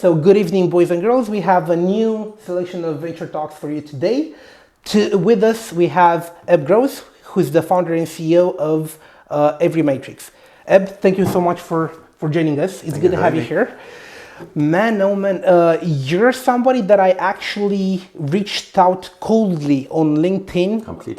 So good evening, boys and girls. We have a new selection of Venture Talks for you today. With us, we have Ebbe Groes, who's the founder and CEO of EveryMatrix. Ebbe, thank you so much for joining us. It's good to have you here. Man, oh man, you're somebody that I actually reached out coldly on LinkedIn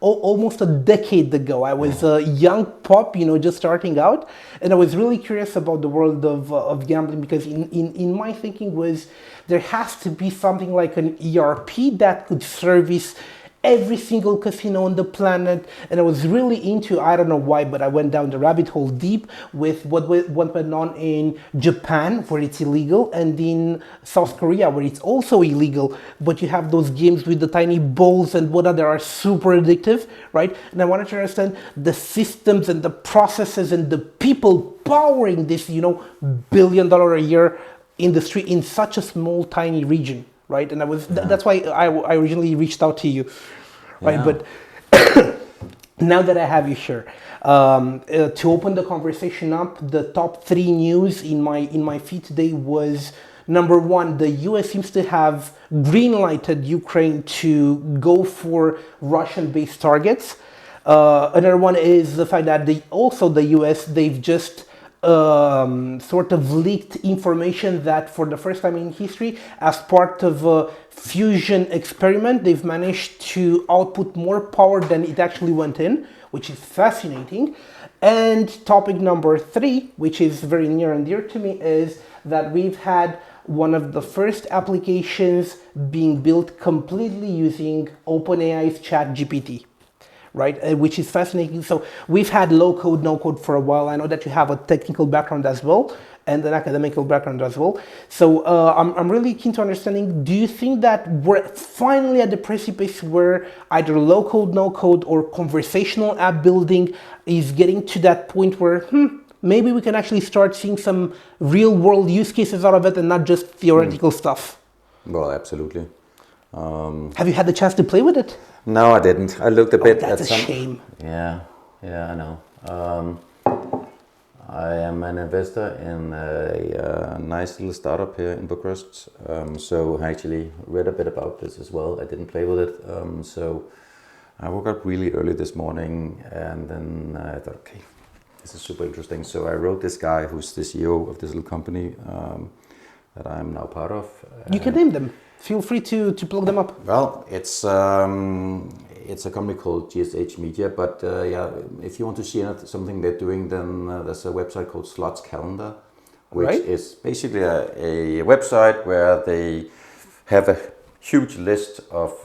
almost a decade ago. I was a young pup, just starting out, and I was really curious about the world of gambling because in my thinking was there has to be something like an ERP that could service every single casino on the planet, and I was really into, I don't know why, but I went down the rabbit hole deep with what went on in Japan, where it's illegal, and in South Korea, where it's also illegal, but you have those games with the tiny balls and whatnot that are super addictive, right? And I wanted to understand the systems and the processes and the people powering this, $1 billion a year industry in such a small, tiny region. Right, and that's why I originally reached out to you, right? Yeah. But now that I have you here, to open the conversation up, the top 3 news in my feed today was number 1: the U.S. seems to have green-lighted Ukraine to go for Russian-based targets. Another one is the fact that the U.S. they've just sort of leaked information that for the first time in history, as part of a fusion experiment, they've managed to output more power than it actually went in, which is fascinating. And topic number 3, which is very near and dear to me, is that we've had one of the first applications being built completely using OpenAI's ChatGPT. Right, which is fascinating. So we've had low code, no code for a while. I know that you have a technical background as well and an academical background as well. So I'm really keen to understanding, do you think that we're finally at the precipice where either low code, no code or conversational app building is getting to that point where maybe we can actually start seeing some real world use cases out of it and not just theoretical stuff? Well, absolutely. Have you had the chance to play with it? No, I didn't. I looked a bit at some. Shame. Yeah, I know. I am an investor in a nice little startup here in Bucharest. So I actually read a bit about this as well. I didn't play with it. So I woke up really early this morning and then I thought, okay, this is super interesting. So I wrote this guy who's the CEO of this little company that I'm now part of. You can name them. Feel free to plug them up. Well, it's a company called GSH Media, but if you want to see something they're doing, then there's a website called Slots Calendar, which is basically a website where they have a huge list of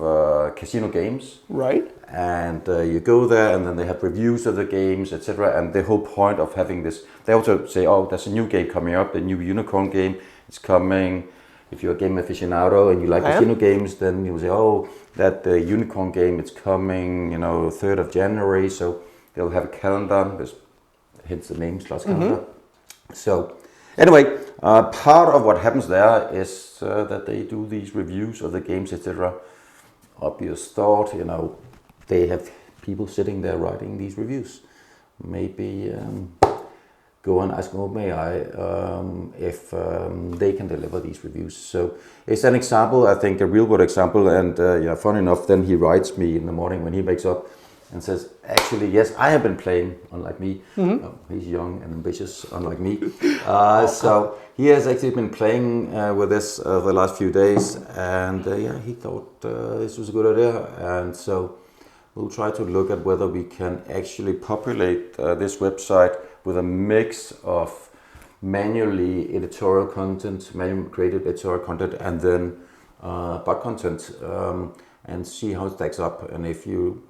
casino games. Right. And you go there, and then they have reviews of the games, etc. And the whole point of having this, they also say, oh, there's a new game coming up, the new unicorn game is coming. If you're a game aficionado and you like casino games, then you'll say, oh, that unicorn game, it's coming, 3rd of January. So they'll have a calendar, hence the name, Slots Calendar. So anyway, part of what happens there is that they do these reviews of the games, etc. Obvious thought, they have people sitting there writing these reviews. Maybe go and ask OpenAI if they can deliver these reviews. So it's an example, I think, a real world example. And funny enough, then he writes me in the morning when he wakes up and says, actually, yes, I have been playing, unlike me. He's young and ambitious, unlike me. So he has actually been playing with this the last few days. And he thought this was a good idea. And so we'll try to look at whether we can actually populate this website with a mix of manually created editorial content, and then bot content, and see how it stacks up. And if you,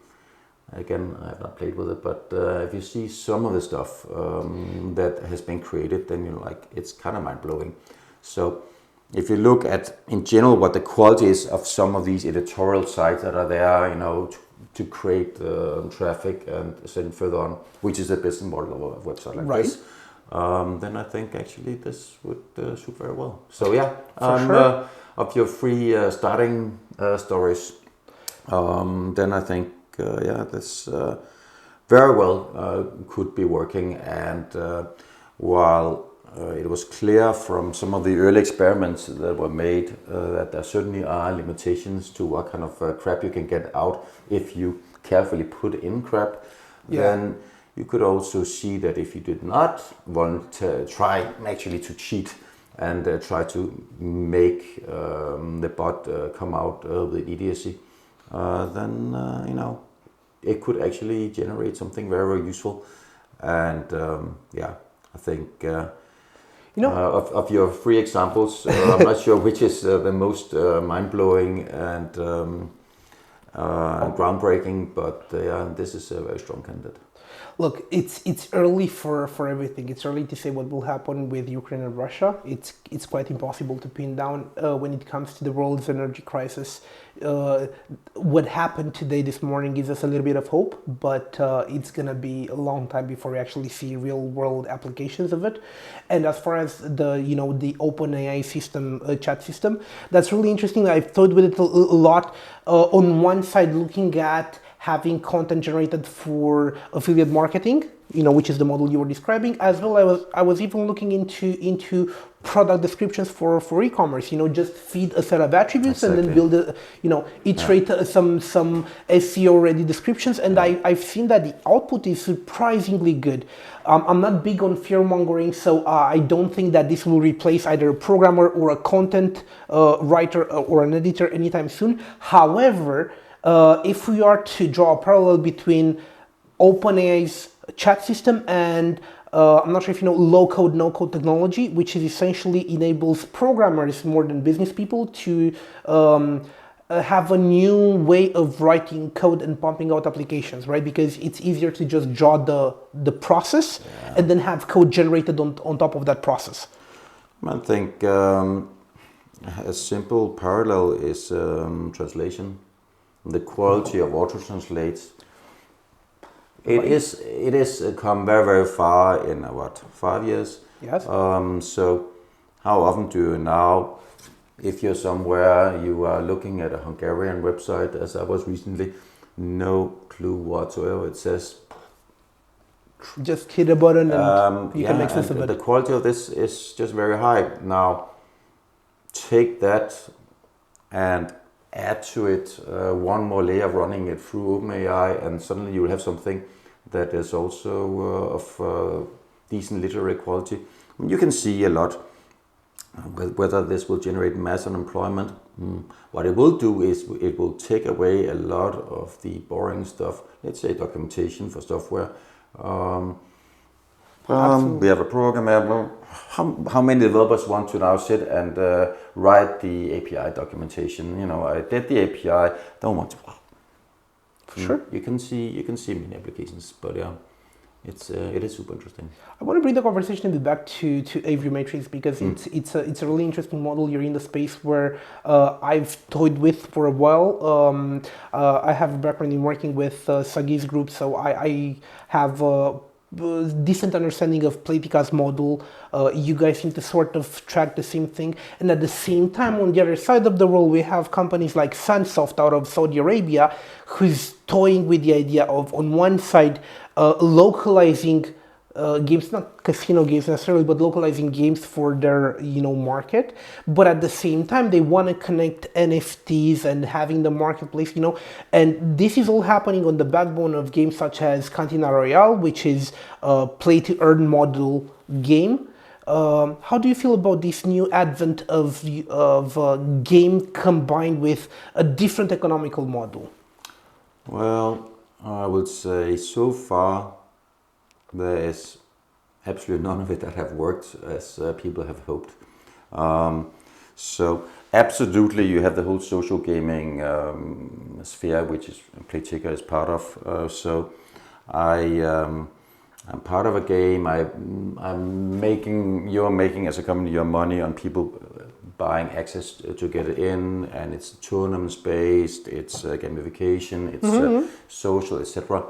again, I've not played with it, but if you see some of the stuff that has been created, then you're like, it's kind of mind-blowing. So if you look at, in general, what the quality is of some of these editorial sites that are there, to create traffic and send it further on, which is the business model of a website like this, then I think actually this would suit very well. So of your free starting stories, then I think this very well could be working. And while it was clear from some of the early experiments that were made that there certainly are limitations to what kind of crap you can get out if you carefully put in crap. Yeah. Then you could also see that if you did not want to try actually to cheat and try to make the bot come out with idiocy, then it could actually generate something very, very useful. And I think of your three examples, I'm not sure which is the most mind-blowing and groundbreaking, but this is a very strong candidate. Look, it's early for everything. It's early to say what will happen with Ukraine and Russia. It's quite impossible to pin down when it comes to the world's energy crisis. What happened today, this morning, gives us a little bit of hope, but it's gonna be a long time before we actually see real world applications of it. And as far as the OpenAI system, chat system, that's really interesting. I've thought with it a lot. On one side, looking at having content generated for affiliate marketing, which is the model you were describing, as well. I was even looking into product descriptions for e-commerce. Just feed a set of attributes and then build iterate some SEO ready descriptions. And I've seen that the output is surprisingly good. I'm not big on fear mongering, so I don't think that this will replace either a programmer or a content writer or an editor anytime soon. However, if we are to draw a parallel between OpenAI's chat system and I'm not sure if you know low-code, no-code technology, which is essentially enables programmers more than business people to have a new way of writing code and pumping out applications, right? Because it's easier to just draw the process and then have code generated on top of that process. I think a simple parallel is translation. The quality of auto-translates. It is come very, very far in 5 years? Yes. So how often do you now, if you're somewhere, you are looking at a Hungarian website, as I was recently, no clue whatsoever. It says just hit a button and you can make sense of it. The quality of this is just very high. Now take that and add to it one more layer of running it through OpenAI, and suddenly you will have something that is also of decent literary quality. I mean, you can see a lot whether this will generate mass unemployment. What it will do is it will take away a lot of the boring stuff, let's say documentation for software. We have a program. How many developers want to now sit and write the API documentation? I did the API. Don't want to. Sure. You can see many applications, but it is super interesting. I want to bring the conversation a bit back to EveryMatrix because it's a really interesting model. You're in the space where I've toyed with for a while. I have a background in working with Sagi's group, so I have decent understanding of Playtika's model. You guys seem to sort of track the same thing, and at the same time, on the other side of the world, we have companies like Sunsoft out of Saudi Arabia, who's toying with the idea of, on one side, localizing games, not casino games necessarily, but localizing games for their market. But at the same time, they want to connect NFTs and having the marketplace, and this is all happening on the backbone of games such as Cantina Royale, which is a play-to-earn model game. How do you feel about this new advent of game combined with a different economical model? Well, I would say so far there is absolutely none of it that have worked as people have hoped. So absolutely, you have the whole social gaming sphere, which is Playtika is part of. So I'm part of a game. You're making as a company your money on people buying access to get it in, and it's tournaments based, it's gamification, it's social, etc.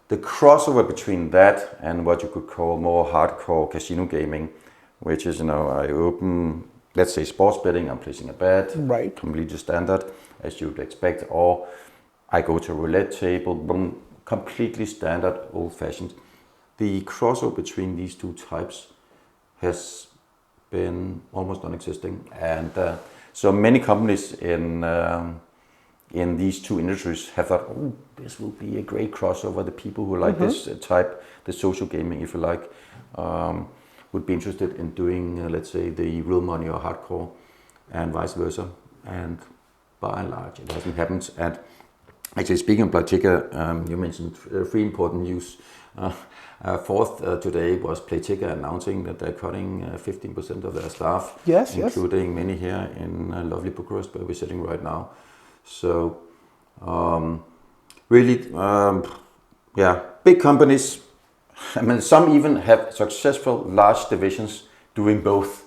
The crossover between that and what you could call more hardcore casino gaming, which is, I open, let's say sports betting, I'm placing a bet, right, completely standard, as you would expect, or I go to a roulette table, boom, completely standard, old-fashioned. The crossover between these two types has been almost non-existing, and so many companies in these two industries have thought, oh, this will be a great crossover. The people who like this type, the social gaming, if you like, would be interested in doing, let's say, the real money or hardcore, and vice versa. And by and large, it hasn't happened. And actually, speaking of Playtika, you mentioned three important news. Fourth today was Playtika announcing that they're cutting 15% of their staff, including many here in lovely Bucharest, where we're sitting right now. So, really, big companies. I mean, some even have successful large divisions doing both.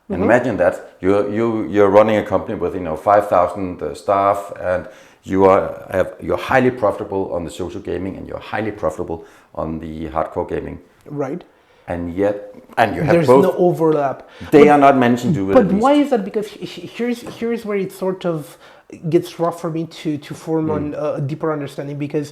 And imagine that you're running a company with 5,000 staff, and you're highly profitable on the social gaming, and you're highly profitable on the hardcore gaming. Right. And you have there's both. no overlap. They are not managing to do it. But why is that? Because here's where it sort of gets rough for me to form on a deeper understanding, because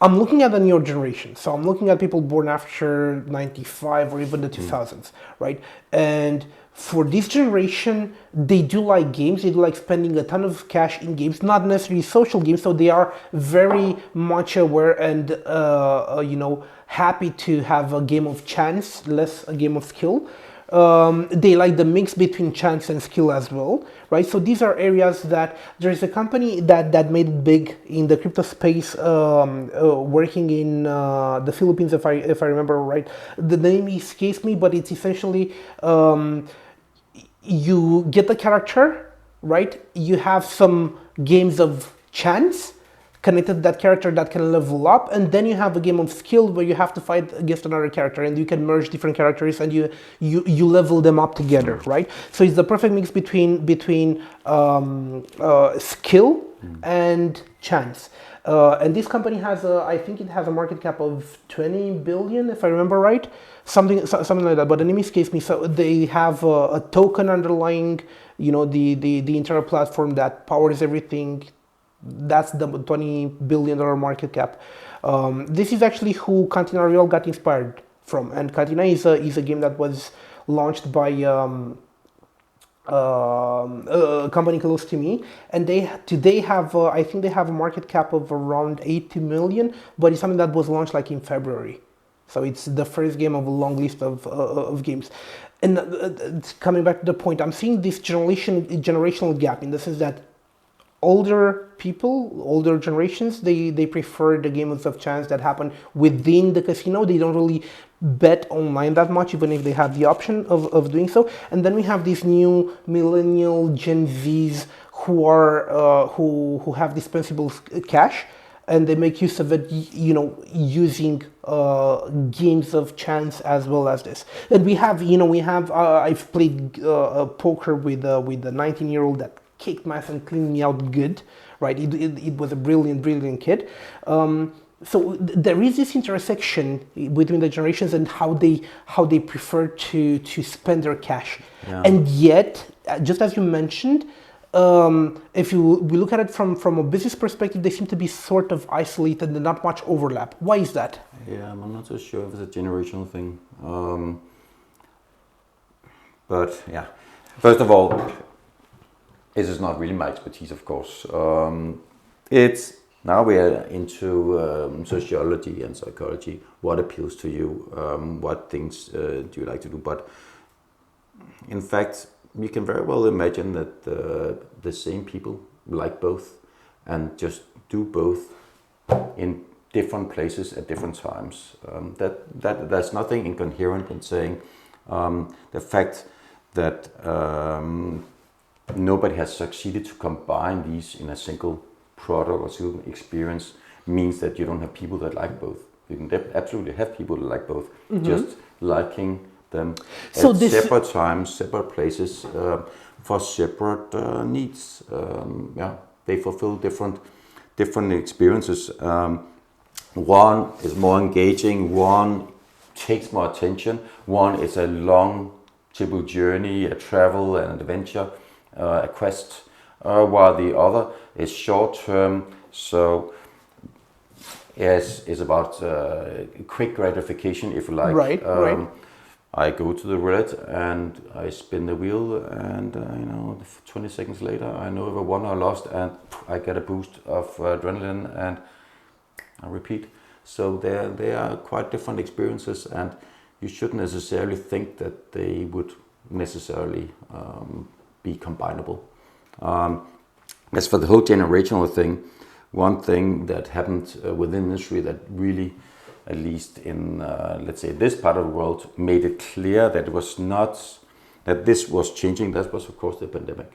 I'm looking at the newer generation. So I'm looking at people born after 95 or even the 2000s, right? And for this generation, they do like games. They do like spending a ton of cash in games, not necessarily social games. So they are very much aware and happy to have a game of chance, less a game of skill. They like the mix between chance and skill as well, right? So these are areas that there's a company that made it big in the crypto space, working in the Philippines, if I remember right. The name escapes me, but it's essentially you get the character, right? You have some games of chance connected to that character that can level up, and then you have a game of skill where you have to fight against another character, and you can merge different characters and you level them up together, right? So it's the perfect mix between skill and chance. And this company has I think it has a market cap of 20 billion, if I remember right, something like that. But the name escapes me. So they have a token underlying, the entire platform that powers everything. That's the $20 billion market cap. This is actually who Cantina Real got inspired from, and Cantina is a game that was launched by a company close to me, and they today have I think they have a market cap of around 80 million, but it's something that was launched like in February, so it's the first game of a long list of games. And coming back to the point, I'm seeing this generational gap in the sense that older generations, they prefer the games of chance that happen within the casino. They don't really bet online that much, even if they have the option of doing so. And then we have these new millennial Gen Zs who are who have dispensable cash, and they make use of it, using games of chance as well as this. And we have I've played poker with a 19-year-old that kicked my ass and cleaned me out good, right? It was a brilliant kid. So there is this intersection between the generations and how they prefer to spend their cash. Yeah. And yet, just as you mentioned, if we look at it from a business perspective, they seem to be sort of isolated and not much overlap. Why is that? Yeah, I'm not so sure if it's a generational thing. But yeah, first of all, this is not really my expertise, of course. It's now we are into sociology and psychology. What appeals to you? What things do you like to do? But in fact, you can very well imagine that the same people like both and just do both in different places at different times. That there's nothing incoherent in saying the fact that nobody has succeeded to combine these in a single product or single experience means that you don't have people that like both. You can absolutely have people that like both, just liking them at separate times, separate places, for separate needs. They fulfill different experiences. One is more engaging, one takes more attention, one is a long typical journey, a travel, an adventure, a quest, while the other is short term, so yes, it's about quick gratification, if you like. Right. I go to the roulette and I spin the wheel, and 20 seconds later, I know if I won or lost, and I get a boost of adrenaline, and I repeat. So they are quite different experiences, and you shouldn't necessarily think that they would necessarily be combinable. As for the whole generational thing, one thing that happened within the industry that really, at least in let's say this part of the world, made it clear that it was not that this was changing. That was of course the pandemic.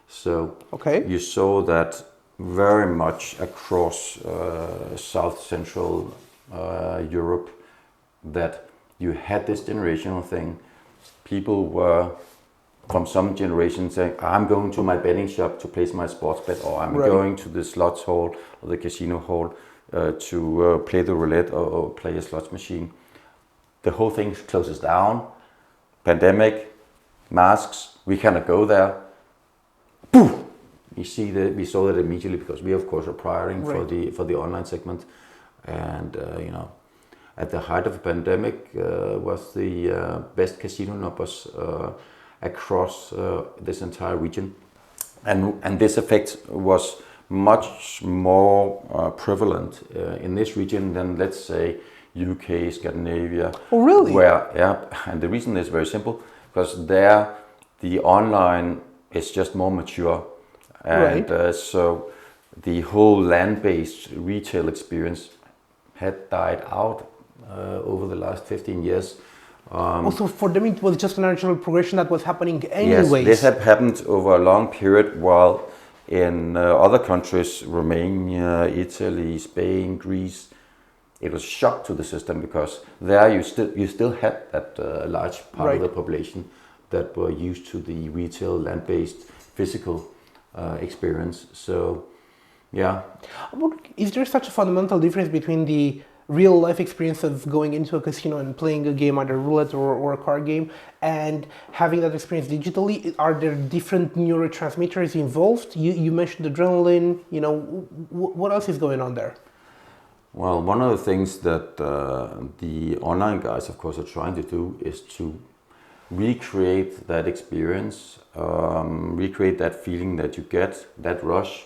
So you saw that very much across South Central Europe, that you had this generational thing. People were from some generations saying, I'm going to my betting shop to place my sports bet, or I'm going to the slots hall or the casino hall to play the roulette or play a slots machine. The whole thing closes down. Pandemic, masks, we cannot go there. Boom! We saw that immediately, because we of course are prioring for the online segment, and at the height of the pandemic was the best casino numbers across this entire region, and this effect was much more prevalent in this region than, let's say, UK, Scandinavia. Oh, really? And the reason is very simple, because there the online is just more mature, and so the whole land-based retail experience had died out over the last 15 years. Also, for them, it was just a natural progression that was happening anyways. Yes, this had happened over a long period, while in other countries, Romania, Italy, Spain, Greece, it was a shock to the system, because there you still had that large part of the population that were used to the retail, land-based, physical experience. So, yeah. Is there such a fundamental difference between the real life experience of going into a casino and playing a game, either roulette or a card game, and having that experience digitally? Are there different neurotransmitters involved? You mentioned adrenaline, what else is going on there? Well, one of the things that the online guys, of course, are trying to do is to recreate that experience, recreate that feeling that you get, that rush,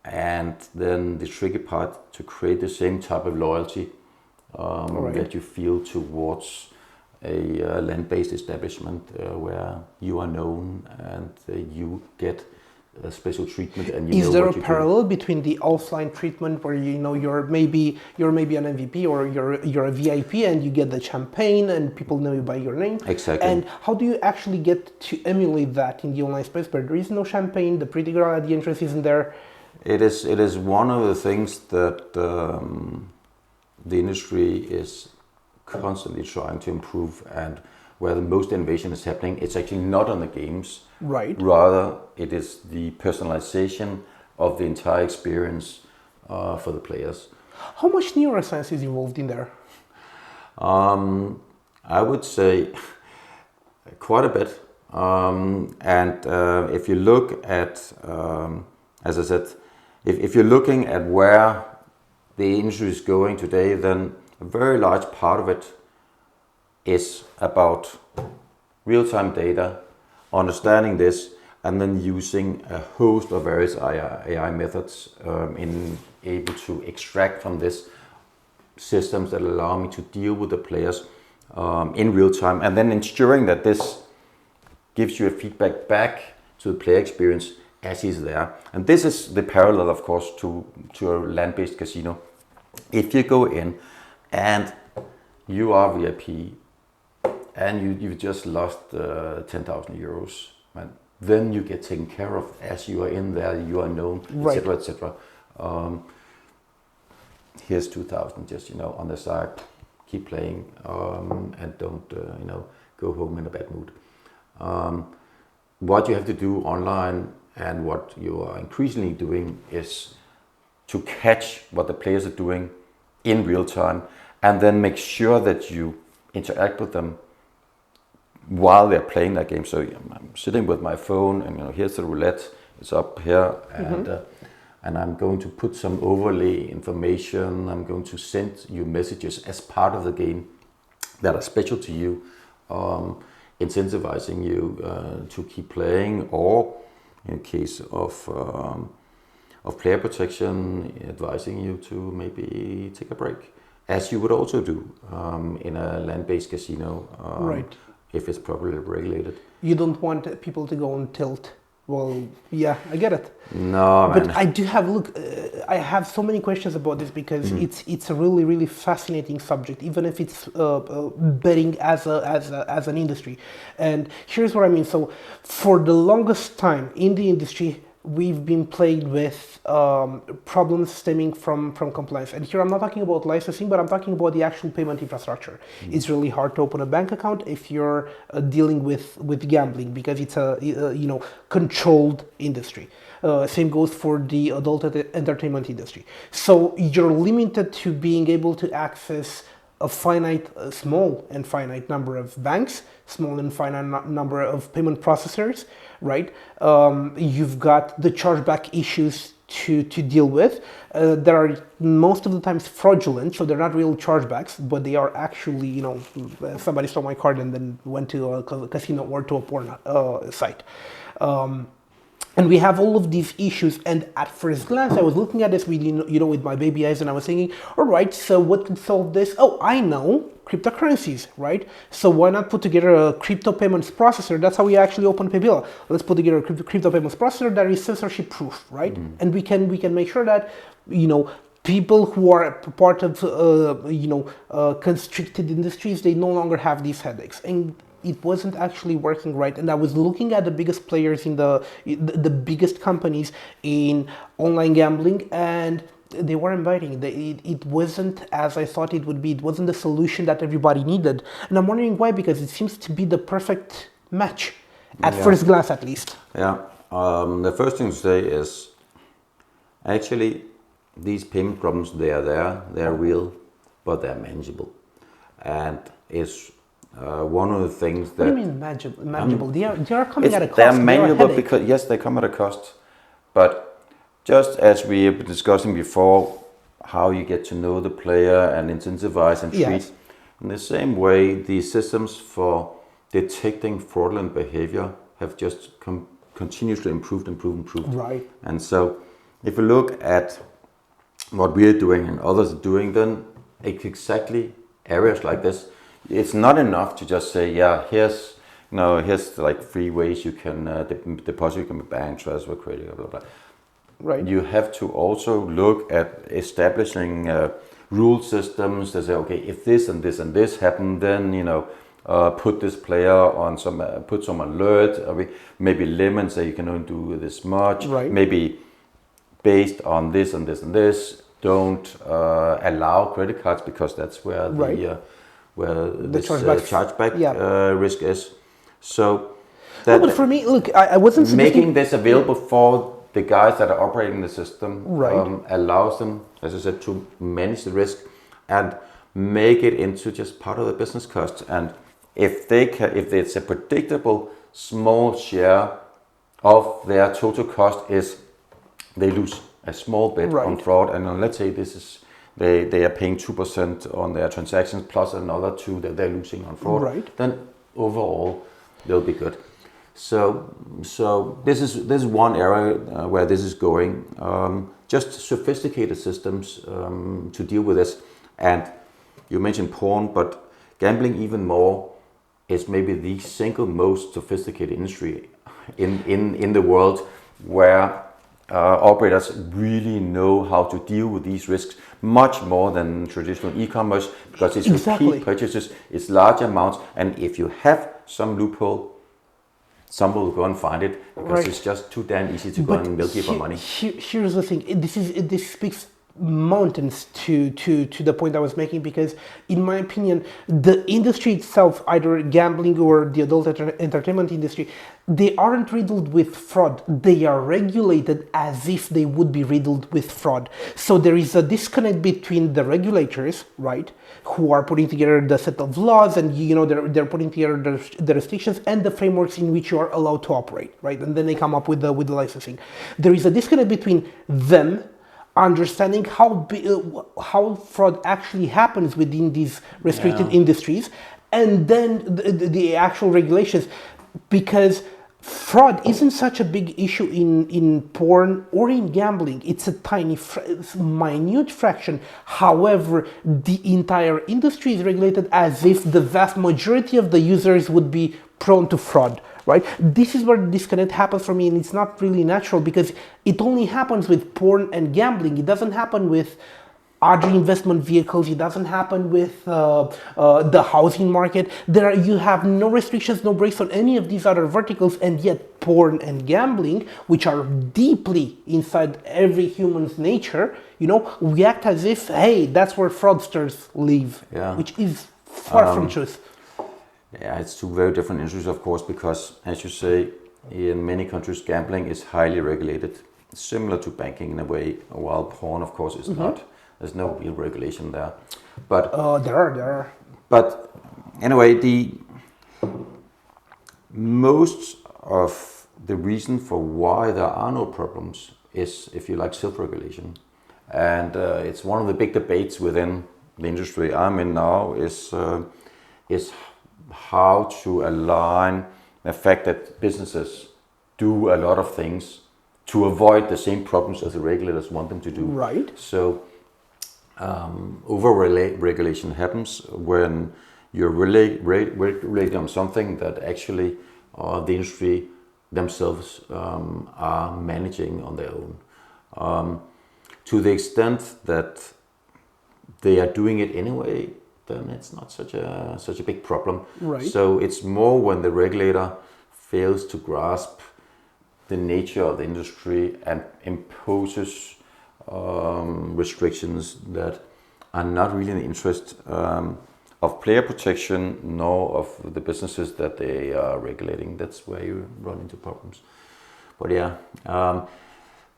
and then the tricky part, to create the same type of loyalty that you feel towards a land-based establishment where you are known and you get a special treatment. And is there a parallel between the offline treatment where you're maybe an MVP or you're a VIP and you get the champagne and people know you by your name? Exactly. And how do you actually get to emulate that in the online space where there is no champagne, the pretty girl at the entrance isn't there? It is one of the things that the industry is constantly trying to improve, and where the most innovation is happening, it's actually not on the games. Right. Rather, it is the personalization of the entire experience for the players. How much neuroscience is involved in there? I would say quite a bit. And if you look at, as I said, if you're looking at where the industry is going today, then a very large part of it is about real-time data, understanding this, and then using a host of various AI methods in able to extract from this systems that allow me to deal with the players in real time, and then ensuring that this gives you a feedback back to the player experience as he's there. And this is the parallel, of course, to a land-based casino. If you go in and you are VIP and you've just lost 10,000 euros, right? Then you get taken care of as you are in there, you are known, etc., etc. Here's 2,000, just on the side, keep playing, and don't go home in a bad mood. What you have to do online, and what you are increasingly doing, is to catch what the players are doing in real time, and then make sure that you interact with them while they're playing that game. So I'm sitting with my phone, and here's the roulette, it's up here, and I'm going to put some overlay information. I'm going to send you messages as part of the game that are special to you, incentivizing you to keep playing, or in case of player protection, advising you to maybe take a break, as you would also do in a land-based casino, Right. if it's properly regulated. You don't want people to go on tilt. Well, yeah, I get it. No, man. But I do have I have so many questions about this because it's a really really fascinating subject, even if it's betting as an industry. And here's what I mean. So for the longest time in the industry, we've been plagued with problems stemming from compliance. And here I'm not talking about licensing, but I'm talking about the actual payment infrastructure. It's really hard to open a bank account if you're dealing with gambling, because it's a controlled industry. Same goes for the adult entertainment industry. So you're limited to being able to access a small and finite number of banks, small and finite number of payment processors, right? You've got the chargeback issues to deal with. That are most of the times fraudulent, so they're not real chargebacks, but they are actually, somebody stole my card and then went to a casino or to a porn site. And we have all of these issues, and at first glance, I was looking at this with, with my baby eyes, and I was thinking, all right, so what could solve this? Oh, I know, cryptocurrencies, right? So why not put together a crypto payments processor? That's how we actually open Paybill. Let's put together a crypto payments processor that is censorship proof, right? And we can make sure that, people who are part of, constricted industries, they no longer have these headaches. And it wasn't actually working right. And I was looking at the biggest players in the biggest companies in online gambling, and they weren't biting. It wasn't as I thought it would be. It wasn't the solution that everybody needed. And I'm wondering why, because it seems to be the perfect match, at first glance at least. Yeah. The first thing to say is, actually, these payment problems, they're real, but they're manageable. And it's one of the things that... What do you mean manageable? They are coming at a cost. They're manageable because, yes, they come at a cost. But just as we have been discussing before, how you get to know the player and incentivize and treat, Yes. in the same way, the systems for detecting fraudulent behavior have just continuously improved. Right. And so if you look at what we're doing and others are doing, then exactly areas like this, it's not enough to just say, yeah, here's like 3 ways you can deposit, you can bank, transfer, credit, blah, blah, blah. Right. You have to also look at establishing rule systems that say, okay, if this and this and this happen, then, put this player on put some alert, maybe limits that you can only do this much, Right. maybe based on this and this and this, don't allow credit cards, because that's where the chargeback risk is. So that, but for me, look, I wasn't making this available for the guys that are operating the system, Right. allows them, as I said, to manage the risk and make it into just part of the business cost. And if it's a predictable small share of their total cost is they lose a small bit Right. on fraud, and let's say this is they are paying 2% on their transactions plus another 2% that they're losing on fraud, Right. then overall they'll be good. So this is one area where this is going. Just sophisticated systems to deal with this. And you mentioned porn, but gambling even more is maybe the single most sophisticated industry in the world, where operators really know how to deal with these risks much more than traditional e-commerce, because it's repeat purchases, it's large amounts, and if you have some loophole, someone will go and find it, because it's just too damn easy to go and milk you for money. Here's the thing. This speaks mountains to the point I was making, because in my opinion, the industry itself, either gambling or the adult entertainment industry, they aren't riddled with fraud. They are regulated as if they would be riddled with fraud. So there is a disconnect between the regulators, right, who are putting together the set of laws, and they're putting together the restrictions and the frameworks in which you are allowed to operate, right, and then they come up with the licensing. There is a disconnect between them understanding how fraud actually happens within these restricted Yeah. industries, and then the actual regulations, because fraud isn't such a big issue in porn or in gambling. It's a tiny, minute fraction. However, the entire industry is regulated as if the vast majority of the users would be prone to fraud, right? This is where the disconnect happens for me, and it's not really natural because it only happens with porn and gambling. It doesn't happen with other investment vehicles. It doesn't happen with the housing market. You have no restrictions, no breaks on any of these other verticals, and yet porn and gambling, which are deeply inside every human's nature, we act as if, hey, that's where fraudsters live, Yeah. which is far from truth. Yeah, it's two very different industries, of course, because, as you say, in many countries, gambling is highly regulated, similar to banking in a way, while porn, of course, is not. There's no real regulation there. But There are. But anyway, the most of the reason for why there are no problems is, if you like, self-regulation, and it's one of the big debates within the industry I'm in now is how to align the fact that businesses do a lot of things to avoid the same problems as the regulators want them to do. Right. So over-regulation happens when you're regulating on something that actually the industry themselves are managing on their own. To the extent that they are doing it anyway, then it's not such a big problem. Right. So it's more when the regulator fails to grasp the nature of the industry and imposes restrictions that are not really in the interest of player protection nor of the businesses that they are regulating. That's where you run into problems. But yeah,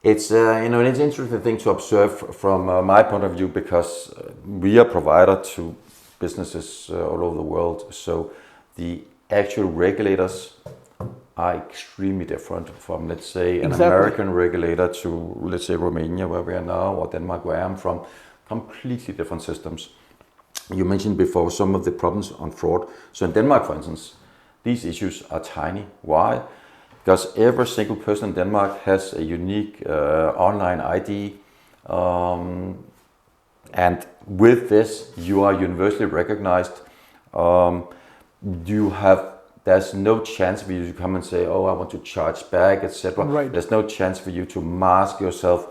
it's an interesting thing to observe from my point of view, because we are provider to businesses all over the world. So the actual regulators are extremely different from, let's say, an American regulator to, let's say, Romania, where we are now, or Denmark, where I'm from. Completely different systems. You mentioned before some of the problems on fraud. So in Denmark, for instance, these issues are tiny. Why? Because every single person in Denmark has a unique online ID. And with this, you are universally recognized. There's no chance for you to come and say, oh, I want to charge back, etc. Right. There's no chance for you to mask yourself.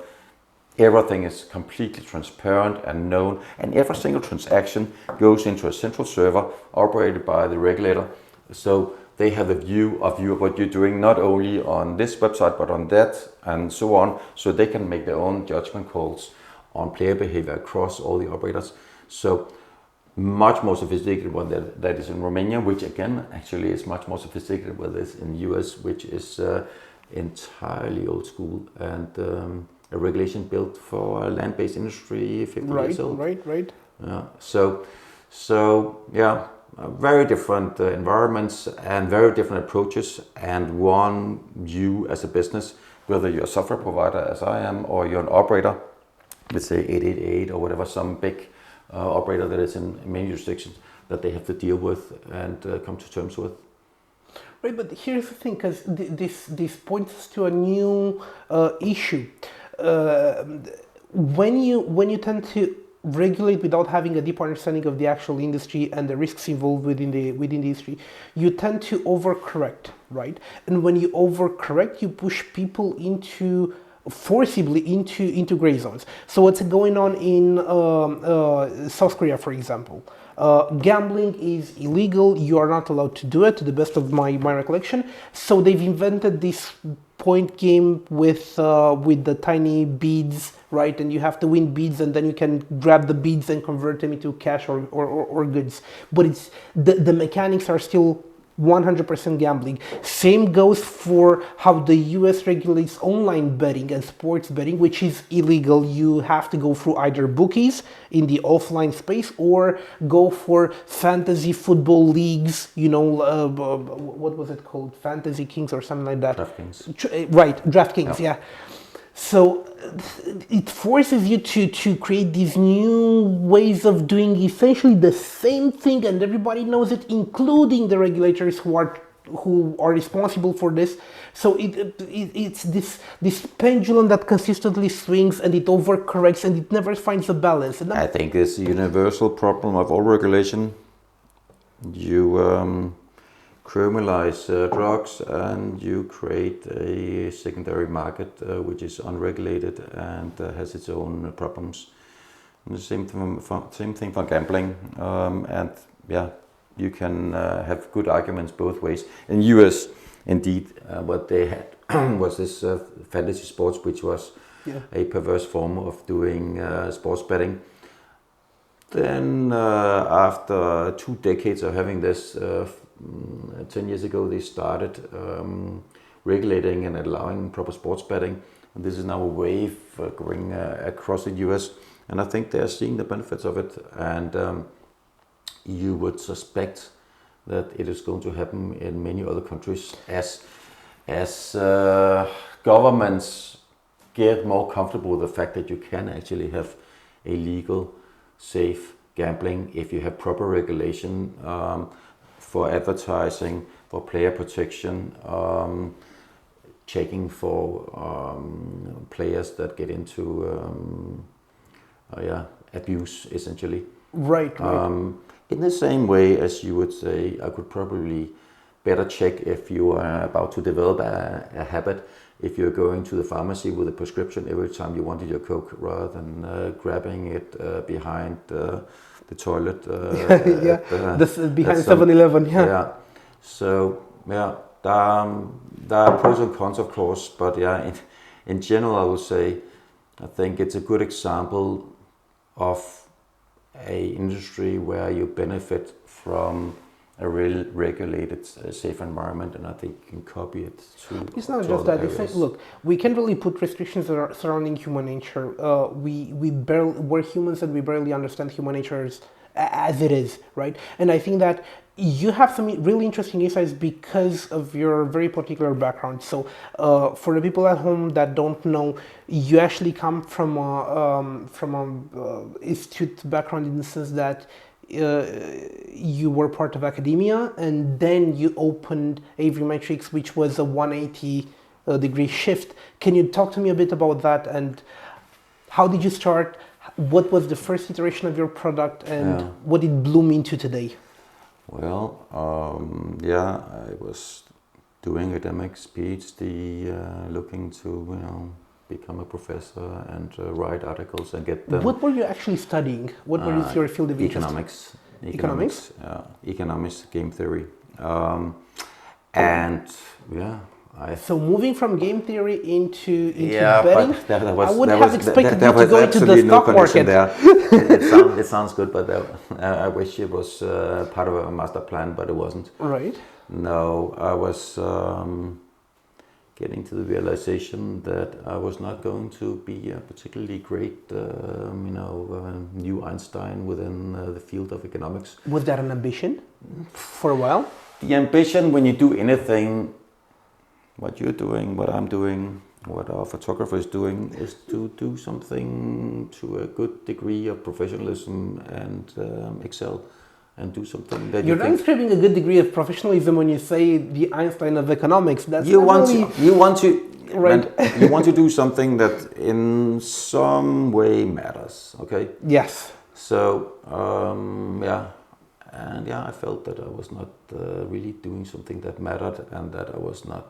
Everything is completely transparent and known, and every single transaction goes into a central server operated by the regulator. So they have a view of what you're doing, not only on this website, but on that, and so on. So they can make their own judgment calls on player behavior across all the operators. So much more sophisticated one that is in Romania, which again actually is much more sophisticated than this in the US, which is entirely old school and a regulation built for a land-based industry 50 years old. Right. Yeah. So yeah, very different environments and very different approaches, and one you as a business, whether you're a software provider as I am, or you're an operator, let's say 888 or whatever, some big operator that is in many jurisdictions that they have to deal with and come to terms with. Right, but here's the thing, because this points to a new issue. When you tend to regulate without having a deep understanding of the actual industry and the risks involved within the industry, you tend to overcorrect, right? And when you overcorrect, you push people forcibly into gray zones. So what's going on in South Korea, for example? Gambling is illegal. You are not allowed to do it, to the best of my recollection. So they've invented this point game with the tiny beads, right? And you have to win beads, and then you can grab the beads and convert them into cash or goods. But it's the mechanics are still 100% gambling. Same goes for how the US regulates online betting and sports betting, which is illegal. You have to go through either bookies in the offline space or go for fantasy football leagues, what was it called? Fantasy Kings or something like that. DraftKings. Right, DraftKings, yeah. So it forces you to create these new ways of doing essentially the same thing, and everybody knows it, including the regulators who are responsible for this. So it's this pendulum that consistently swings, and it overcorrects, and it never finds a balance. And I think it's a universal problem of all regulation. You criminalize drugs and you create a secondary market which is unregulated and has its own problems. And the same thing for gambling. And yeah, you can have good arguments both ways. In US, indeed, what they had was this fantasy sports, which was a perverse form of doing sports betting. Then after 2 decades of having this, 10 years ago they started regulating and allowing proper sports betting. And this is now a wave going across the US, and I think they are seeing the benefits of it. And you would suspect that it is going to happen in many other countries as governments get more comfortable with the fact that you can actually have a legal, safe gambling if you have proper regulation for advertising, for player protection, checking for players that get into abuse, essentially. Right. In the same way as you would say, I could probably better check if you are about to develop a habit, if you're going to the pharmacy with a prescription every time you wanted your Coke, rather than grabbing it behind the toilet. Behind 7-Eleven, Yeah. So, yeah, there are pros and cons, of course, but yeah, in general, I would say, I think it's a good example of a industry where you benefit from a real regulated, safe environment, and I think you can copy it to. It's not just that. It's look, we can't really put restrictions surrounding human nature. We're humans, and we barely understand human nature as it is, right? And I think that you have some really interesting insights because of your very particular background. So, for the people at home that don't know, you actually come from a institute background in the sense that you were part of academia, and then you opened EveryMatrix, which was a 180 degree shift. Can you talk to me a bit about that, and how did you start? What was the first iteration of your product, and what did it bloom into today? Well, I was doing academics, PhD, looking to become a professor and write articles and get them. What were you actually studying? What was your field of interest? Economics. Economics, game theory, and yeah. So moving from game theory into betting, but I would have expected you to go into the stock market. It sounds good, but I wish it was part of a master plan, but it wasn't. Right. No, I was getting to the realization that I was not going to be a particularly great, new Einstein within the field of economics. Was that an ambition for a while? The ambition when you do anything, what you're doing, what I'm doing, what our photographer is doing, is to do something to a good degree of professionalism and excel. And do something that you're not describing a good degree of professionalism when you say the Einstein of economics. That's you want to right. You want to do something that in some way matters. Okay. Yes. So I felt that I was not really doing something that mattered, and that I was not.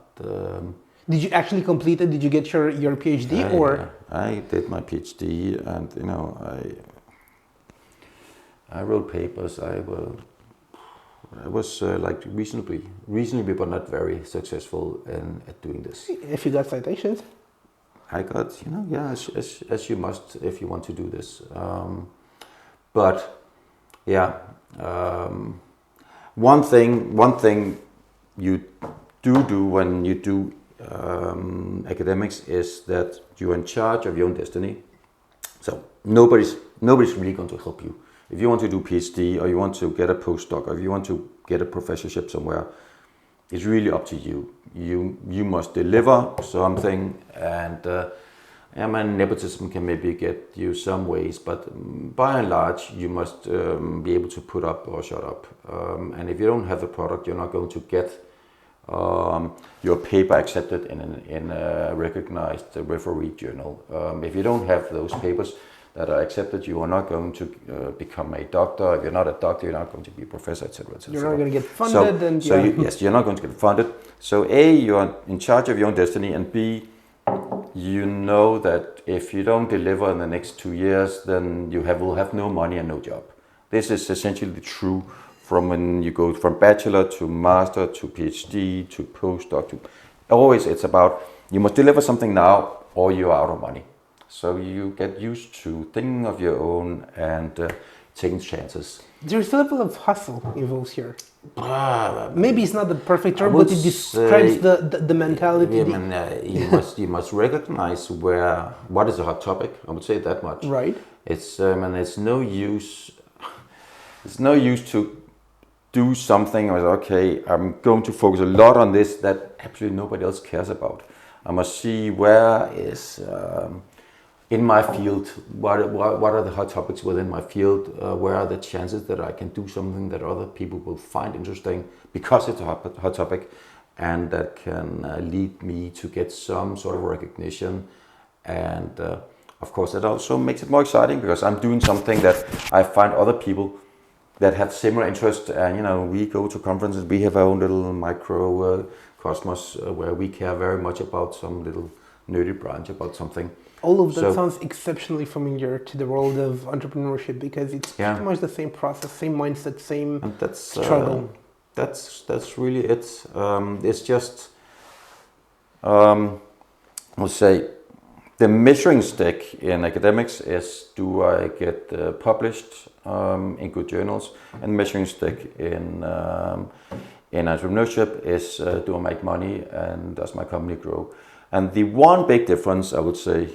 Did you actually complete it? Did you get your PhD or? I did my PhD, and I wrote papers. I was reasonably, but not very successful at doing this. If you got citations, I got, as you must if you want to do this. One thing you do when you do academics is that you're in charge of your own destiny. So nobody's really going to help you. If you want to do PhD, or you want to get a postdoc, or if you want to get a professorship somewhere, it's really up to you. You must deliver something, and I mean, nepotism can maybe get you some ways, but by and large, you must be able to put up or shut up. And if you don't have the product, you're not going to get your paper accepted in a recognized referee journal. If you don't have those papers that are accepted, you are not going to become a doctor. If you're not a doctor, you're not going to be a professor, etc. You're not going to get funded. Yes, you're not going to get funded. So A, you're in charge of your own destiny, and B, you know that if you don't deliver in the next 2 years, then you will have no money and no job. This is essentially true from when you go from bachelor to master to PhD to postdoc. Always it's about you must deliver something now or you're out of money. So you get used to thinking of your own and taking chances. There's a level of hustle involved here. Maybe it's not the perfect term, but it describes the mentality. You must recognize what is a hot topic. I would say that much. Right. It's no use. It's no use to do something. Okay, I'm going to focus a lot on this that absolutely nobody else cares about. I must see where is. In my field, what are the hot topics within my field? Where are the chances that I can do something that other people will find interesting because it's a hot topic, and that can lead me to get some sort of recognition. And of course, that also makes it more exciting because I'm doing something that I find other people that have similar interests. And we go to conferences, we have our own little micro cosmos where we care very much about some little nerdy branch about something. All of that sounds exceptionally familiar to the world of entrepreneurship because it's pretty much the same process, same mindset, same struggle. That's really it. It's just, I'll say, the measuring stick in academics is do I get published in good journals, and measuring stick in entrepreneurship is do I make money and does my company grow? And the one big difference, I would say,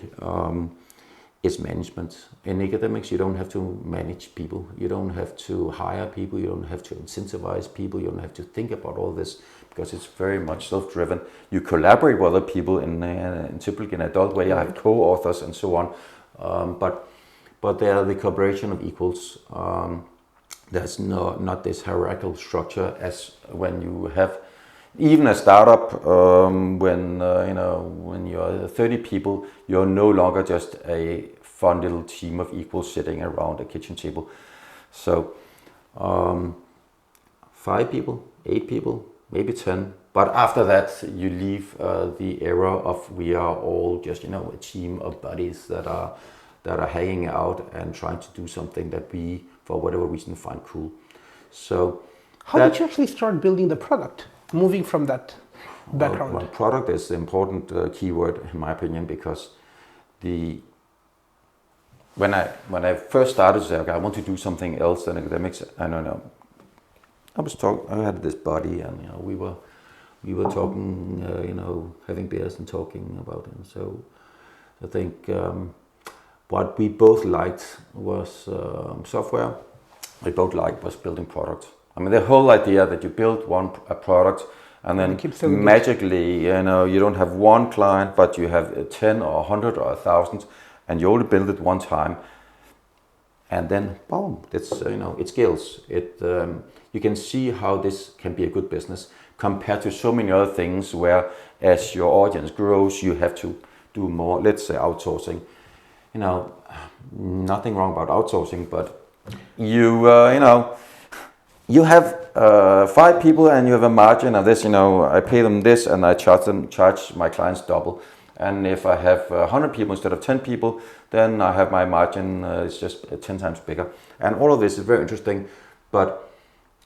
is management. In academics, you don't have to manage people. You don't have to hire people. You don't have to incentivize people. You don't have to think about all this because it's very much self-driven. You collaborate with other people in typically an adult way. I have co-authors and so on. But they are the collaboration of equals. There's not this hierarchical structure as when you have even a startup, when you're 30 people, you're no longer just a fun little team of equals sitting around a kitchen table. So 5 people, 8 people, maybe 10. But after that, you leave the era of we are all just a team of buddies that are hanging out and trying to do something that we, for whatever reason, find cool. So how did you actually start building the product? Moving from that background. Well, product is the important keyword in my opinion because when I first started to say, okay, I want to do something else than academics, I don't know. I had this buddy, and we were talking, having beers and talking about it. And so I think what we both liked was software. We both liked was building products. I mean, the whole idea that you build a product and then magically, you don't have one client, but you have 10 or 100 or 1,000, and you only build it one time, and then boom, it scales. You can see how this can be a good business compared to so many other things where, as your audience grows, you have to do more. Let's say outsourcing. Nothing wrong about outsourcing, but you have 5 people and you have a margin of this, I pay them this and I charge my clients double. And if I have 100 people instead of 10 people, then I have my margin is just 10 times bigger. And all of this is very interesting, but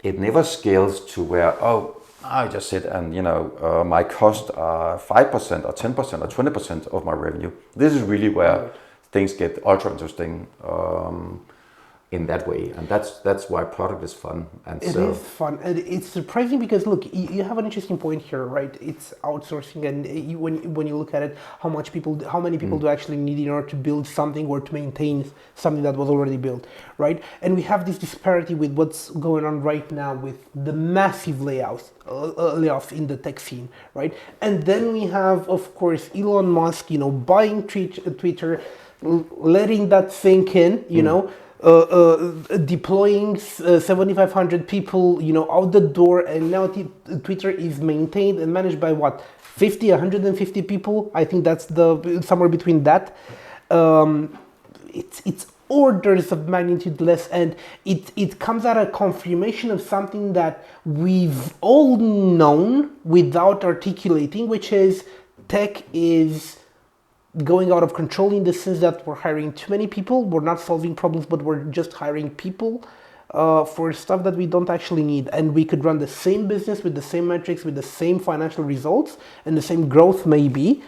it never scales to where, I just sit and, my costs are 5% or 10% or 20% of my revenue. This is really where things get ultra interesting. in that way, and that's why product is fun. And It is fun, and it's surprising because look, you have an interesting point here, right? It's outsourcing, and when you look at it, how many people do actually need in order to build something or to maintain something that was already built, right? And we have this disparity with what's going on right now with the massive layoffs in the tech scene, right? And then we have, of course, Elon Musk, buying Twitter, letting that sink in, deploying 7,500 people, out the door, and now Twitter is maintained and managed by what, 50, 150 people? I think that's somewhere between that. It's orders of magnitude less, and it comes at a confirmation of something that we've all known without articulating, which is tech is going out of control in the sense that we're hiring too many people. We're not solving problems, but we're just hiring people for stuff that we don't actually need. And we could run the same business with the same metrics, with the same financial results, and the same growth maybe,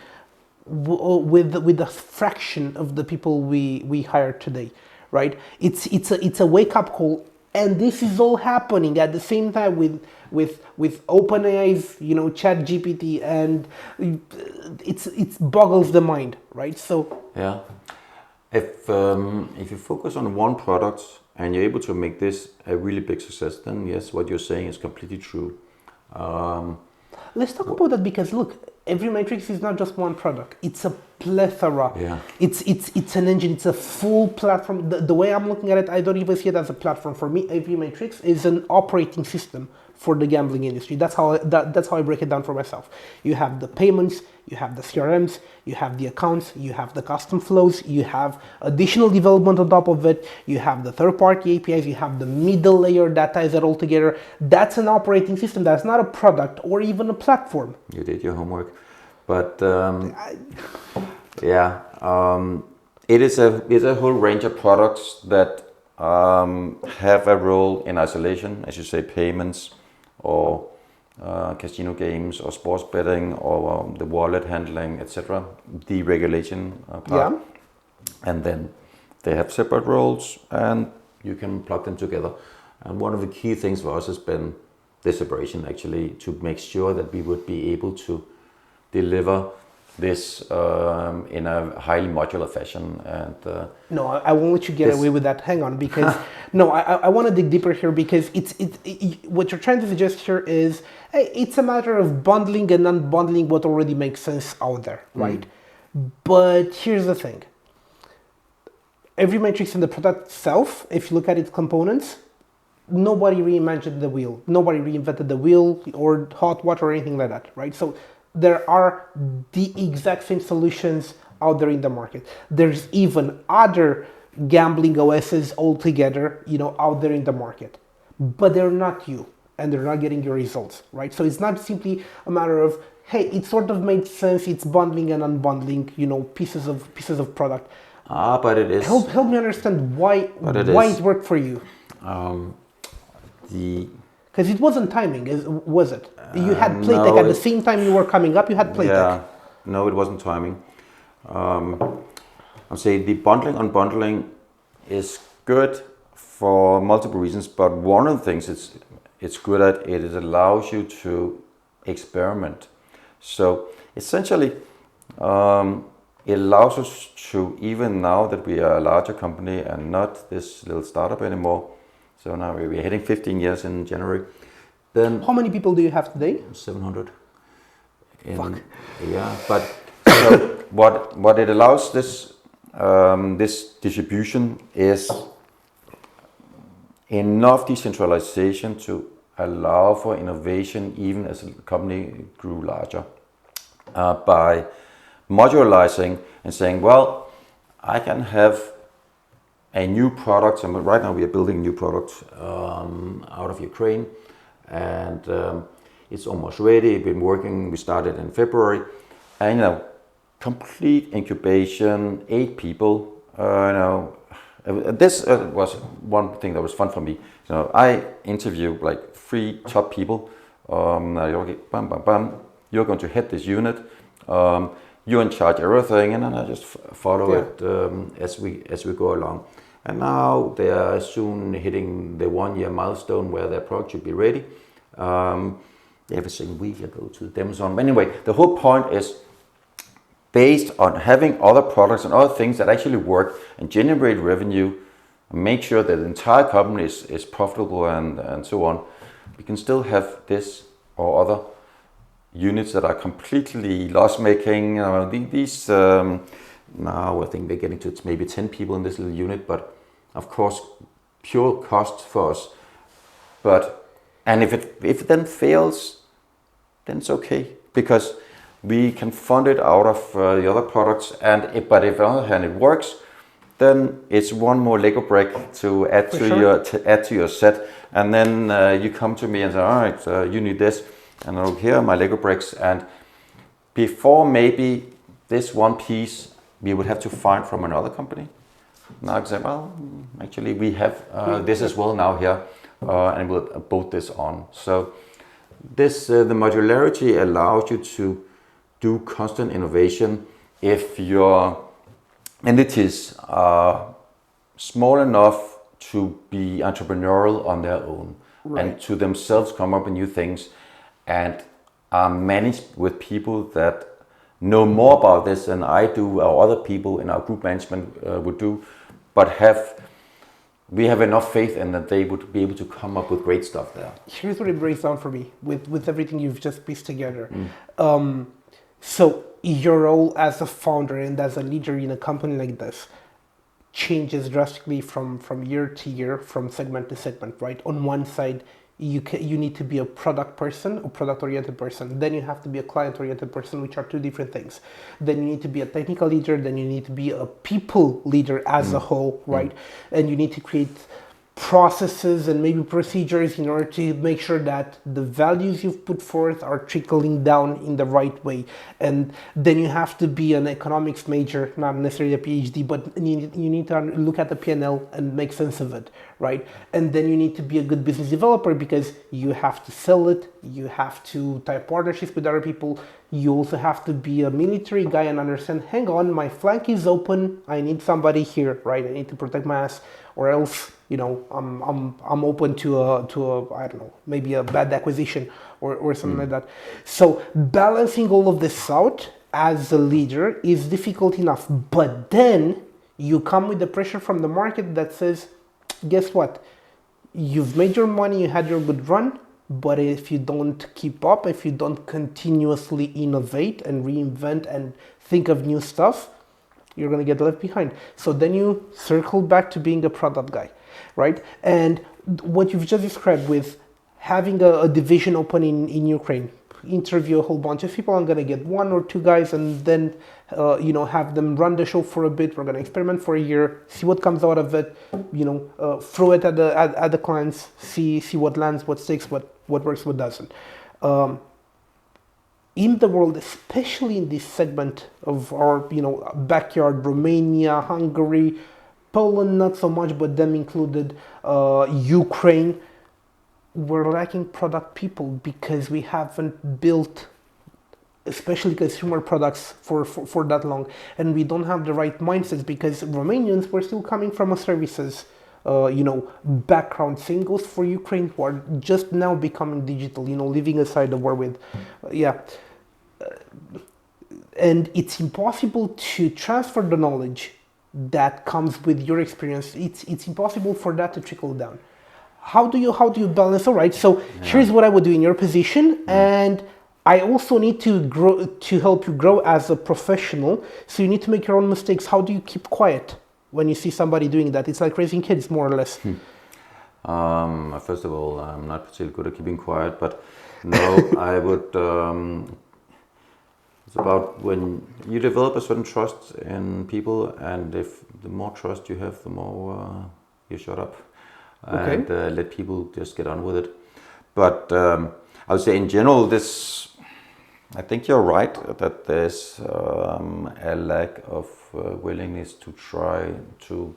with a fraction of the people we hire today, right? It's a wake up call, and this is all happening at the same time with OpenAI's ChatGPT, and it boggles the mind, right? So yeah, if you focus on one product and you're able to make this a really big success, then yes, what you're saying is completely true. Let's talk about that, because look, EveryMatrix is not just one product. It's a plethora. Yeah. It's an engine. It's a full platform. The way I'm looking at it, I don't even see it as a platform. For me, EveryMatrix is an operating system for the gambling industry. That's how I break it down for myself. You have the payments, you have the CRMs, you have the accounts, you have the custom flows, you have additional development on top of it, you have the third-party APIs, you have the middle layer that ties it all together. That's an operating system. That's not a product or even a platform. You did your homework, but it is a whole range of products that have a role in isolation, as you say, payments, or casino games, or sports betting, or the wallet handling, etc., deregulation part. Yeah. And then they have separate roles, and you can plug them together. And one of the key things for us has been the separation, actually, to make sure that we would be able to deliver this in a highly modular fashion. And no, I won't let you get away with that. Hang on, because no, I want to dig deeper here, because what you're trying to suggest here is, hey, it's a matter of bundling and unbundling what already makes sense out there, right? But here's the thing. EveryMatrix in the product itself, if you look at its components, nobody reinvented the wheel. Nobody reinvented the wheel or hot water or anything like that, right? So there are the exact same solutions out there in the market. There's even other gambling OSs altogether, out there in the market, but they're not you, and they're not getting your results, right? So it's not simply a matter of, hey, it sort of made sense. It's bundling and unbundling, pieces of product. But it is. Help me understand why it worked for you. Because it wasn't timing, was it? You had Playtech at the same time you were coming up. You had Playtech. Yeah, no, it wasn't timing. I'm saying the bundling, unbundling is good for multiple reasons, but one of the things it's good at, it allows you to experiment. So essentially, it allows us to, even now that we are a larger company and not this little startup anymore, so now we're hitting 15 years in January. Then how many people do you have today? 700. Fuck. Yeah, but so what it allows this distribution is enough decentralization to allow for innovation even as the company grew larger. By modularizing and saying, well, I can have a new product. So right now we are building a new product out of Ukraine, and it's almost ready. Been working. We started in February, and complete incubation, 8 people. This was one thing that was fun for me. I interviewed like 3 top people. Okay, bam, bam, bam. You're going to head this unit. You're in charge of everything, and then I just follow it as we go along. And now they are soon hitting the 1-year milestone where their product should be ready. Every single week I go to the demo zone. Anyway, the whole point is based on having other products and other things that actually work and generate revenue, and make sure that the entire company is profitable and so on. We can still have this or other units that are completely loss-making. These now I think they're getting to maybe 10 people in this little unit, but of course pure cost for us. And if it then fails, then it's okay, because we can fund it out of the other products. But if on the other hand it works, then it's one more Lego brick to add to your set. And then you come to me and say, all right, you need this, and I'll here are my Lego bricks. And before maybe this one piece we would have to find from another company. Now I say, well, actually we have this as well now here, and we'll bolt this on. So this the modularity allows you to do constant innovation if your entities are small enough to be entrepreneurial on their own, and to themselves come up with new things, and are managed with people that know more about this than I do or other people in our group management would do, but we have enough faith in that they would be able to come up with great stuff there. Here's what it breaks down for me with everything you've just pieced together. So your role as a founder and as a leader in a company like this changes drastically from year to year, from segment to segment, right? On one side, you need to be a product person, a product-oriented person. Then you have to be a client-oriented person, which are two different things. Then you need to be a technical leader. Then you need to be a people leader as a whole, right? And you need to create processes and maybe procedures in order to make sure that the values you've put forth are trickling down in the right way. And then you have to be an economics major, not necessarily a PhD, but you need to look at the P&L and make sense of it, right? And then you need to be a good business developer, because you have to sell it, you have to type partnerships with other people. You also have to be a military guy and understand, hang on, my flank is open, I need somebody here, right? I need to protect my ass, or else, you know, I'm open to a I don't know, maybe a bad acquisition or something like that. So balancing all of this out as a leader is difficult enough, but then you come with the pressure from the market that says, guess what? You've made your money, you had your good run, but if you don't keep up, if you don't continuously innovate and reinvent and think of new stuff, you're going to get left behind. So then you circle back to being a product guy, right? And what you've just described with having a division open in Ukraine, interview a whole bunch of people, I'm going to get 1 or 2 guys, and then have them run the show for a bit. We're going to experiment for a year, see what comes out of it, throw it at the clients, see what lands, what sticks, what works, what doesn't. In the world, especially in this segment of our backyard, Romania, Hungary, Poland not so much, but them included, Ukraine, we're lacking product people because we haven't built especially consumer products for that long, and we don't have the right mindsets, because Romanians were still coming from a services background. Same goes for Ukraine, who are just now becoming digital, leaving aside the war with and it's impossible to transfer the knowledge that comes with your experience. It's impossible for that to trickle down. How do you balance? All right, so here's what I would do in your position, and I also need to grow, to help you grow as a professional. So you need to make your own mistakes. How do you keep quiet when you see somebody doing that? It's like raising kids, more or less. First of all, I'm not particularly good at keeping quiet, but no, I would. It's about when you develop a certain trust in people, and if the more trust you have, the more you shut up and let people just get on with it. But I would say in general, I think you're right that there's a lack of willingness to try to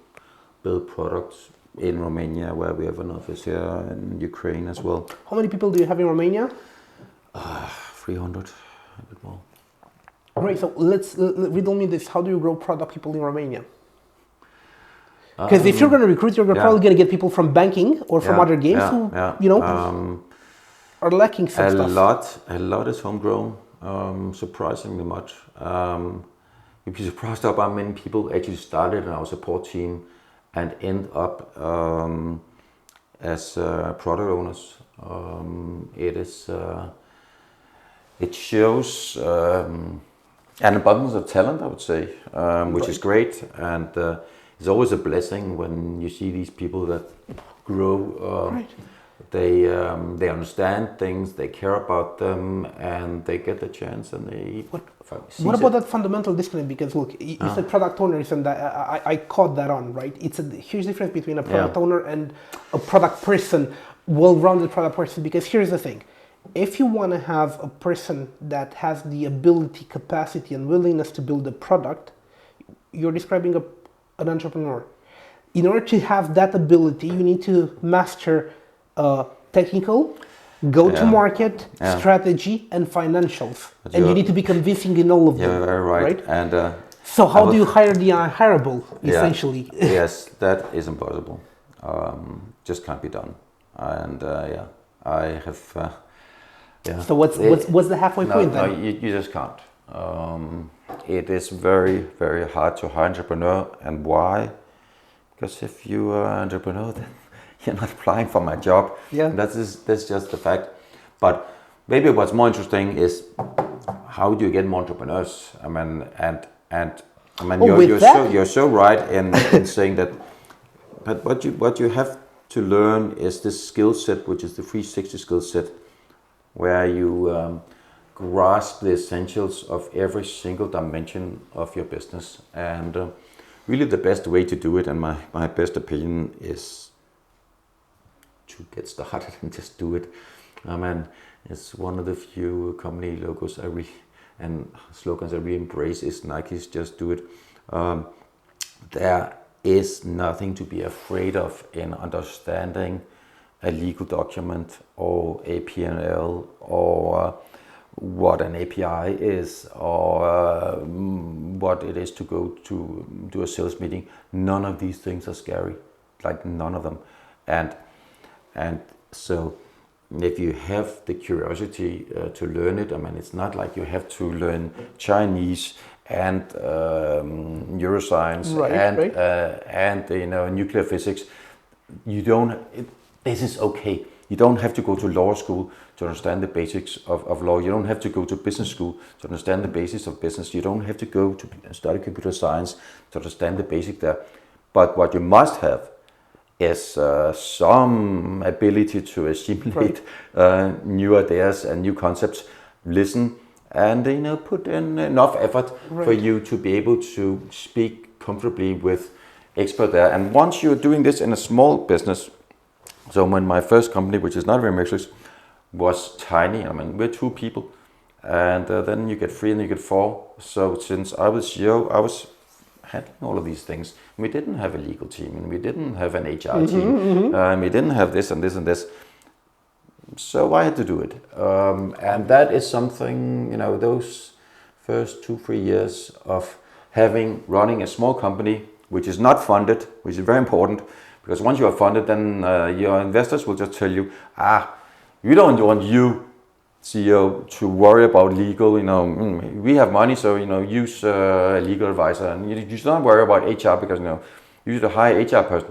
build products in Romania, where we have an office here, in Ukraine as well. How many people do you have in Romania? 300, a bit more. All right, so let's riddle me this. How do you grow product people in Romania? Because if you're going to recruit, you're probably going to get people from banking or from other games who, are lacking some stuff. A lot is homegrown, surprisingly much. You'd be surprised how many people actually started in our support team and end up as product owners. It shows an abundance of talent, I would say, which is great, and it's always a blessing when you see these people that grow. They understand things, they care about them, and they get the chance, and they. What about that fundamental discipline? Because look, you said product owners, and I caught that on, right? It's a huge difference between a product owner and a product person, well-rounded product person. Because here's the thing: if you want to have a person that has the ability, capacity, and willingness to build a product, you're describing an entrepreneur. In order to have that ability, you need to master technical, go-to-market, strategy, and financials. And you need to be convincing in all of them. Yeah, very right. And so how do you hire the unhireable, essentially? Yes, that is impossible. Just can't be done. And I have... So what's the halfway point then? No, you just can't. It is very, very hard to hire an entrepreneur. And why? Because if you are an entrepreneur, then you're not applying for my job. Yeah. That's just the fact. But maybe what's more interesting is how do you get more entrepreneurs? I mean, you're so right in saying that. But what you have to learn is this skill set, which is the 360 skill set, where you grasp the essentials of every single dimension of your business. And really the best way to do it, and my best opinion, is to get started and just do it. I mean, it's one of the few company logos and slogans I really embrace is Nike's just do it. There is nothing to be afraid of in understanding a legal document or a P&L or what an API is or what it is to go to do a sales meeting. None of these things are scary, like none of them. And so if you have the curiosity to learn it, I mean, it's not like you have to learn Chinese and neuroscience and nuclear physics. This is okay. You don't have to go to law school to understand the basics of law. You don't have to go to business school to understand the basics of business. You don't have to go to study computer science to understand the basic there. But what you must have is some ability to assimilate new ideas and new concepts, listen, and put in enough effort for you to be able to speak comfortably with experts there. And once you're doing this in a small business, so when my first company, which is not EveryMatrix, was tiny, I mean, we're 2 people, and then you get 3 and you get 4. So since I was CEO, I was handling all of these things. We didn't have a legal team, and we didn't have an HR team, we didn't have this and this and this. So I had to do it, and that is something, those first 2-3 years of running a small company, which is not funded, which is very important. Because once you are funded, then your investors will just tell you, we don't want you, CEO, to worry about legal. We have money, so use a legal advisor, and you should not worry about HR because you should hire HR person.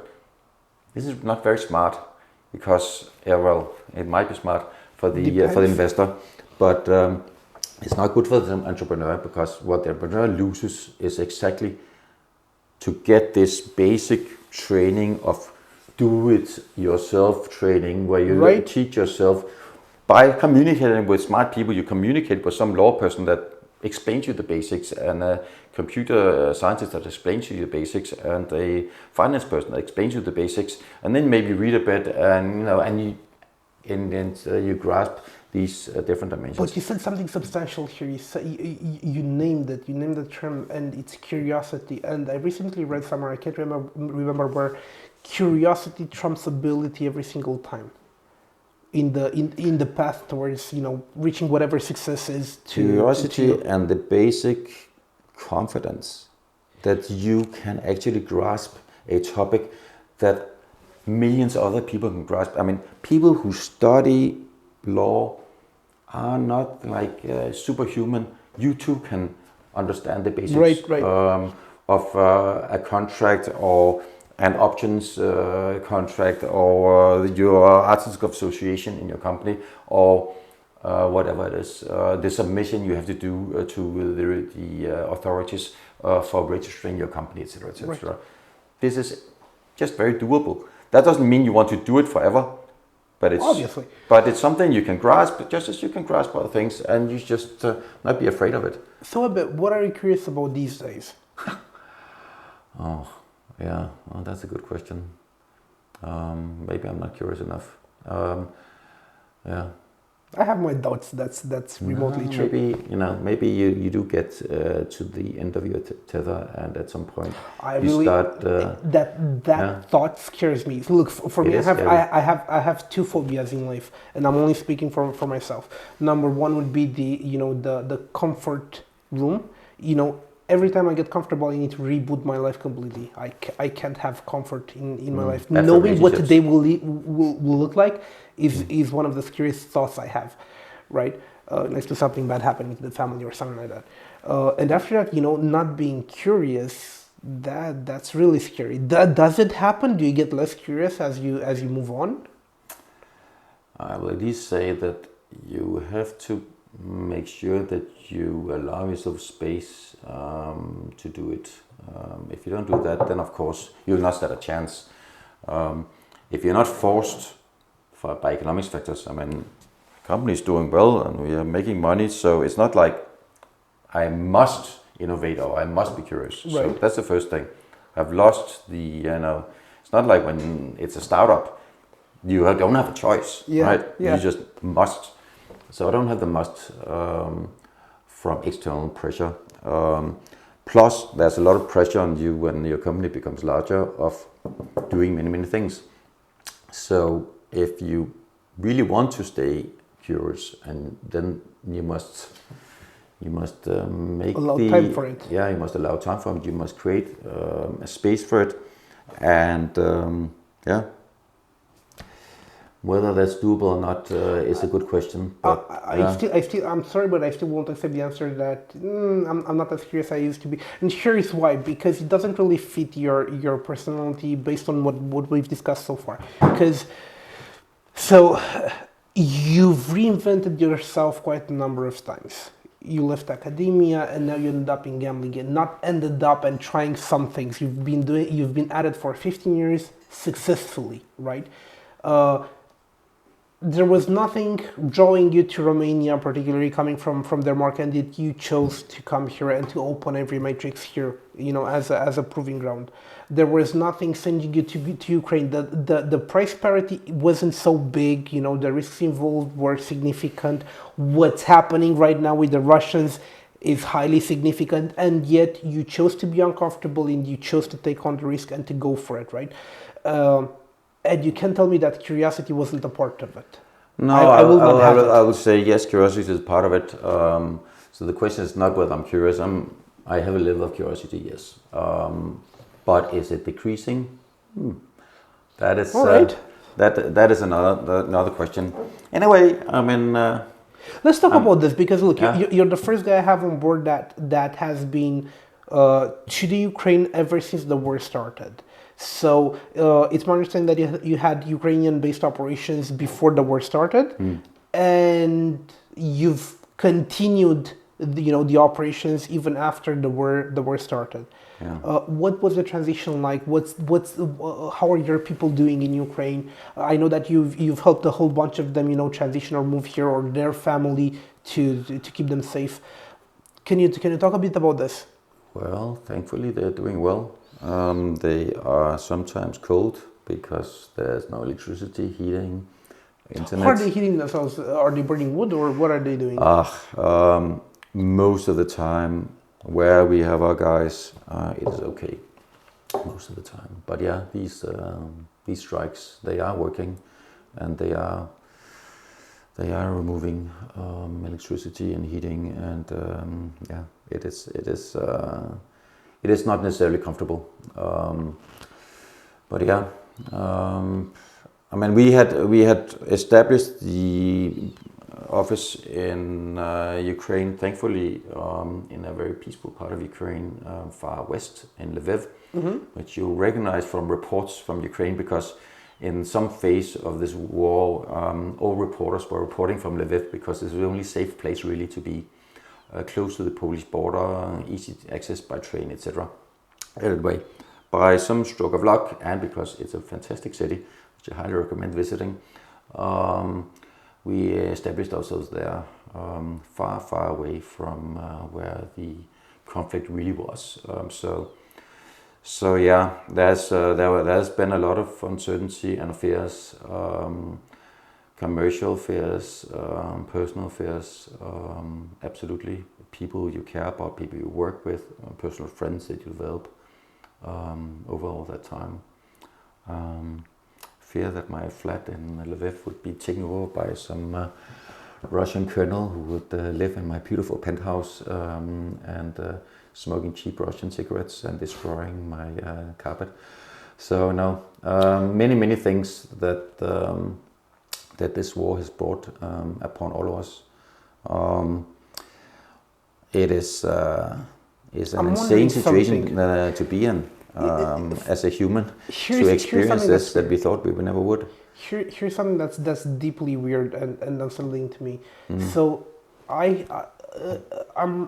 This is not very smart, because it might be smart for the investor, but it's not good for the entrepreneur, because what the entrepreneur loses is exactly to get this basic training of do-it-yourself training, where you teach yourself by communicating with smart people. You communicate with some law person that explains you the basics, and a computer scientist that explains you the basics, and a finance person that explains you the basics, and then maybe read a bit, and you grasp these different dimensions. But you said something substantial here. You named it. You named the term, and it's curiosity. And I recently read somewhere, I can't remember where, curiosity trumps ability every single time in the path towards reaching whatever success is. Curiosity and the basic confidence that you can actually grasp a topic that millions of other people can grasp. I mean, people who study law are not like superhuman. You too can understand the basics of a contract or an options contract or your articles of association in your company or whatever it is, the submission you have to do to the authorities for registering your company, etc., etc. Right. This is just very doable. That doesn't mean you want to do it forever, but it's obviously. But it's something you can grasp, just as you can grasp other things, and you just not be afraid of it. So, Ebbe, what are you curious about these days? Oh, yeah, well, that's a good question. Maybe I'm not curious enough. Yeah. I have my doubts. That's remotely true. Maybe you do get to the end of your tether, and at some point start. That thought scares me. Look, for me, I have two phobias in life, and I'm only speaking for myself. Number one would be the comfort room. Every time I get comfortable, I need to reboot my life completely. I can't have comfort in my life. Knowing what today will look like is one of the scariest thoughts I have, right? Next to something bad happening to the family or something like that. And after that, not being curious, that's really scary. Does it happen? Do you get less curious as you move on? I will at least say that you have to make sure that you allow yourself space to do it. If you don't do that, then of course you'll not stand a chance. If you're not forced by economics factors, I mean, the company is doing well and we are making money, so it's not like I must innovate or I must be curious. Right. So that's the first thing. I've lost it's not like when it's a startup, you don't have a choice, right? Yeah. You just must. So I don't have the must from external pressure. Plus, there's a lot of pressure on you when your company becomes larger of doing many, many things. So if you really want to stay curious, and then you must make time for it. Yeah, you must allow time for it. You must create a space for it, and whether that's doable or not is a good question. But I'm sorry, but I still won't accept the answer that I'm not as curious as I used to be. And here is why: because it doesn't really fit your personality based on what we've discussed so far. So you've reinvented yourself quite a number of times. You left academia and now you ended up in gambling, and not ended up and trying some things. You've been at it for 15 years successfully, right? There was nothing drawing you to Romania, particularly coming from their market, and that you chose to come here and to open EveryMatrix here, as a proving ground. There was nothing sending you to Ukraine. The price parity wasn't so big. The risks involved were significant. What's happening right now with the Russians is highly significant, and yet you chose to be uncomfortable and you chose to take on the risk and to go for it, right? And you can't tell me that curiosity wasn't a part of it. No, I would say yes, curiosity is part of it. So the question is not whether I'm curious. I have a level of curiosity, yes. But is it decreasing? That is that is another question. Anyway, I mean, let's talk about this, because look, you're the first guy I have on board that has been to the Ukraine ever since the war started. So it's my understanding that you had Ukrainian-based operations before the war started, and you've continued, the operations even after the war started. Yeah. What was the transition like? How are your people doing in Ukraine? I know that you've helped a whole bunch of them, transition or move here, or their family to keep them safe. Can you talk a bit about this? Well, thankfully they're doing well. They are sometimes cold because there's no electricity, heating, internet. How are they heating themselves? Are they burning wood, or what are they doing? Most of the time, where we have our guys, it is okay. Most of the time, but yeah, these strikes, they are working, and they are removing electricity and heating, and it is not necessarily comfortable. But yeah, I mean, we had established the office in Ukraine, thankfully, in a very peaceful part of Ukraine, far west in Lviv, which you recognize from reports from Ukraine, because in some phase of this war, all reporters were reporting from Lviv, because it's the only safe place really to be, close to the Polish border, easy access by train, etc. Anyway, by some stroke of luck, and because it's a fantastic city, which I highly recommend visiting, we established ourselves there, far, far away from where the conflict really was. So yeah, there's been a lot of uncertainty and fears, commercial fears, personal fears, absolutely. People you care about, people you work with, personal friends that you develop over all that time. Fear that my flat in Lviv would be taken over by some Russian colonel who would live in my beautiful penthouse and smoking cheap Russian cigarettes and destroying my carpet. So no, many things that that this war has brought upon all of us. It is an insane situation to be in as a human, to experience this that we thought we never would. Here's something that's deeply weird and unsettling to me. So I'm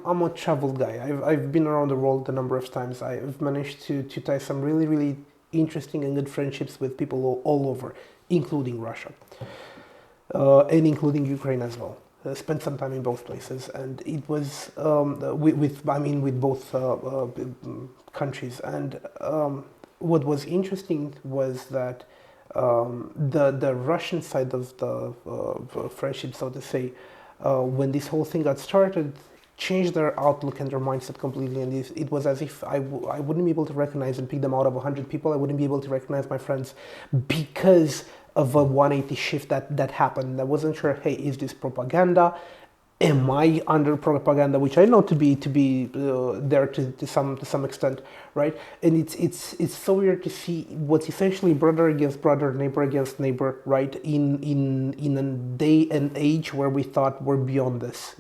a traveled guy. I've been around the world a number of times. I've managed to tie some really interesting and good friendships with people all over, including Russia, and including Ukraine as well. Spent some time in both places, and it was with both countries. And what was interesting was that the Russian side of the friendship, so to say, when this whole thing got started, changed their outlook and their mindset completely. And it was as if I wouldn't be able to recognize and pick them out of 100 people. I wouldn't be able to recognize my friends because of a 180 shift that happened. I wasn't sure, hey, is this propaganda? Am I under propaganda, which I know to be there to some extent, right? And it's so weird to see what's essentially brother against brother, neighbor against neighbor, right? In a day and age where we thought we're beyond this,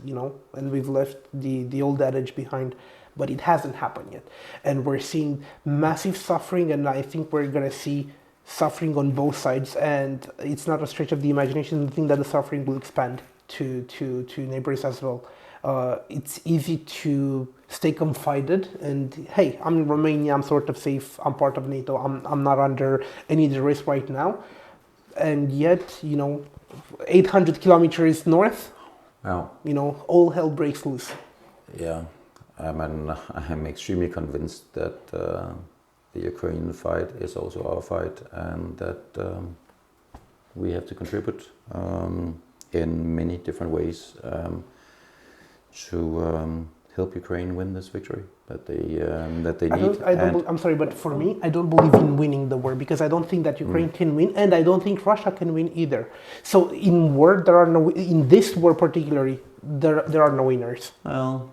and we've left the old adage behind, but it hasn't happened yet, and we're seeing massive suffering, and I think we're gonna see suffering on both sides, and it's not a stretch of the imagination to think that the suffering will expand to neighbors as well. It's easy to stay confided and, hey, I'm in Romania, I'm sort of safe, I'm part of NATO, I'm not under any duress right now, and yet 800 kilometers north, all hell breaks loose. Yeah, I'm extremely convinced that the Ukrainian fight is also our fight, and that we have to contribute in many different ways to help Ukraine win this victory that they need. I'm sorry, but for me, I don't believe in winning the war, because I don't think that Ukraine can win, and I don't think Russia can win either. So in this war particularly, there are no winners. Well,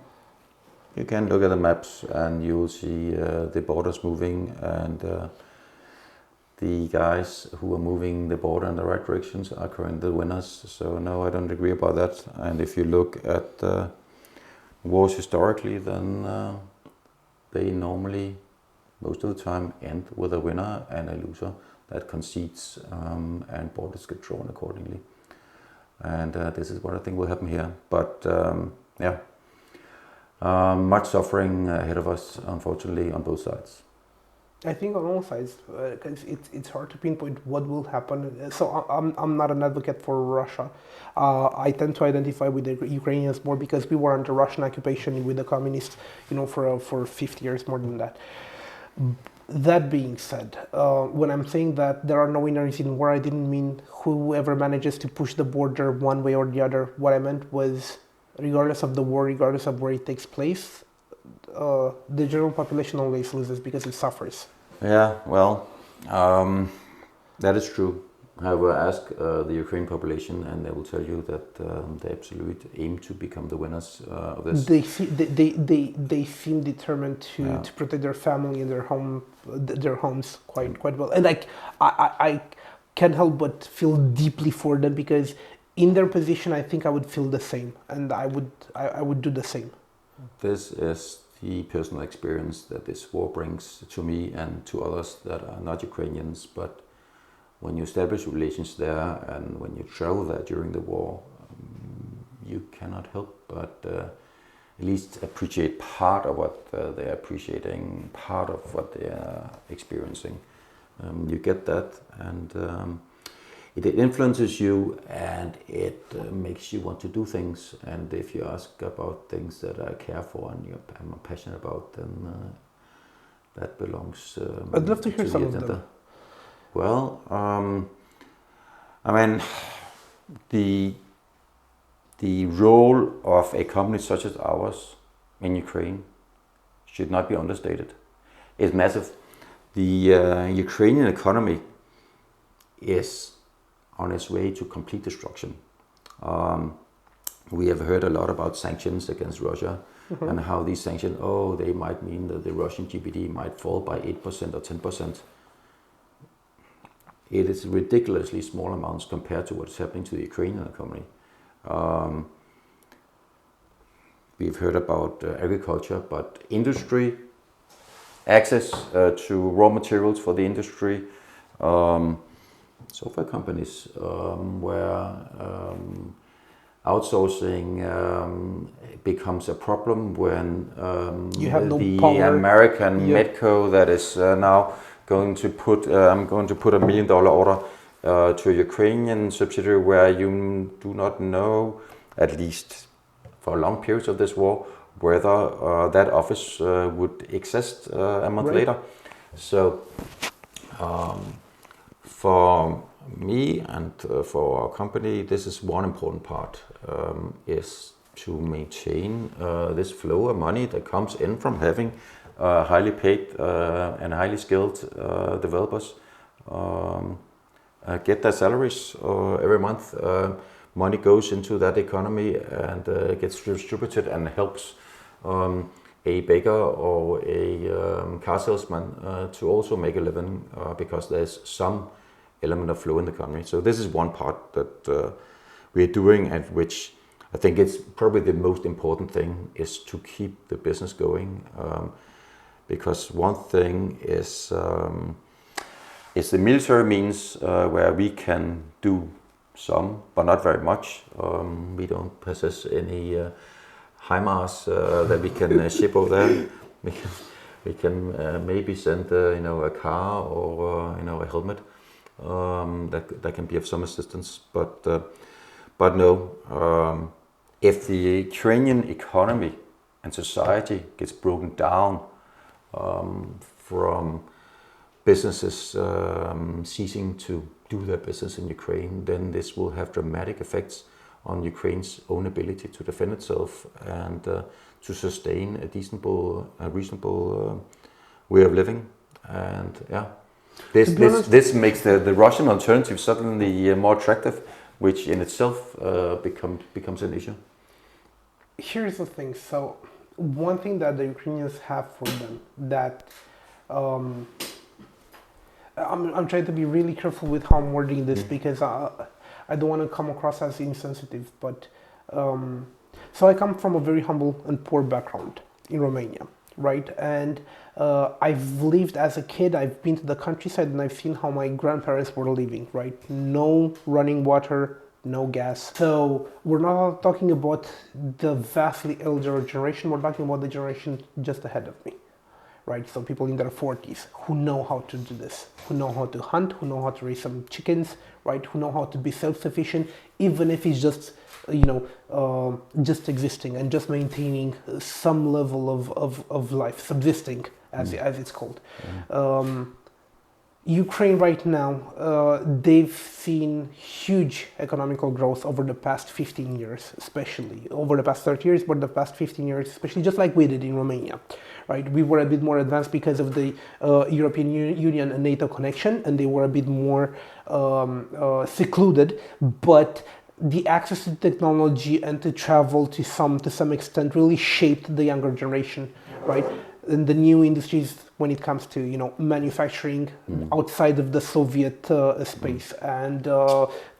you can look at the maps and you will see the borders moving, and the guys who are moving the border in the right directions are currently the winners. So no, I don't agree about that. And if you look at wars historically, then they normally, most of the time, end with a winner and a loser that concedes, and borders get drawn accordingly. And this is what I think will happen here. But much suffering ahead of us, unfortunately, on both sides. I think on all sides, because it's hard to pinpoint what will happen. So I'm not an advocate for Russia. I tend to identify with the Ukrainians more because we were under Russian occupation with the communists, for 50 years, more than that. That being said, when I'm saying that there are no winners in war, I didn't mean whoever manages to push the border one way or the other. What I meant was, regardless of the war, regardless of where it takes place, the general population always loses because it suffers. Yeah, well, that is true. However, ask the Ukraine population, and they will tell you that they absolutely aim to become the winners of this. They seem determined Yeah. to protect their family and their homes quite well. And like I can't help but feel deeply for them, because in their position I think I would feel the same, and I would do the same. This is the personal experience that this war brings to me and to others that are not Ukrainians. But when you establish relations there and when you travel there during the war, you cannot help but at least appreciate part of what they are appreciating, part of what they are experiencing. You get that, and it influences you, and it makes you want to do things. And if you ask about things that I care for and I'm passionate about, then that belongs. I'd love to hear the some agenda. of them. Well, I mean, the role of a company such as ours in Ukraine should not be understated. It's massive. The Ukrainian economy is on its way to complete destruction. We have heard a lot about sanctions against Russia, and how these sanctions, they might mean that the Russian GDP might fall by 8% or 10%. It is ridiculously small amounts compared to what's happening to the Ukrainian economy. We've heard about agriculture, but industry, access to raw materials for the industry, software companies where outsourcing becomes a problem when You have no the power. American Yeah. Medco that is now going to put I'm going to put $1 million order to a Ukrainian subsidiary where you do not know, at least for long periods of this war, whether that office would exist a month Right. later. So for me and for our company, this is one important part, is to maintain this flow of money that comes in from having highly paid and highly skilled developers get their salaries every month. Money goes into that economy and gets distributed and helps a baker or a car salesman to also make a living because there's some element of flow in the economy. So this is one part that we're doing, and which I think it's probably the most important thing, is to keep the business going. Because one thing is the military means where we can do some, but not very much. We don't possess any HIMARS that we can ship over there. We can maybe send a car or a helmet that can be of some assistance. But no, if the Ukrainian economy and society gets broken down from businesses ceasing to do their business in Ukraine, then this will have dramatic effects on Ukraine's own ability to defend itself and to sustain a reasonable way of living. And this makes the Russian alternative suddenly more attractive, which in itself becomes an issue. Here's the thing. So one thing that the Ukrainians have for them that I'm trying to be really careful with how I'm wording this, because I don't want to come across as insensitive, but so I come from a very humble and poor background in Romania, right? And I've lived as a kid, I've been to the countryside and I've seen how my grandparents were living, right? No running water, no gas. So we're not talking about the vastly elder generation, we're talking about the generation just ahead of me. Right, so people in their 40s who know how to do this, who know how to hunt, who know how to raise some chickens, right, who know how to be self-sufficient, even if it's just, just existing and just maintaining some level of life, subsisting, as it's called. Ukraine right now, they've seen huge economical growth over the past 15 years, especially over the past 30 years, but the past 15 years, especially just like we did in Romania, right? We were a bit more advanced because of the European Union and NATO connection, and they were a bit more secluded, but the access to technology and to travel to some extent really shaped the younger generation, right? And the new industries when it comes to manufacturing outside of the Soviet space, and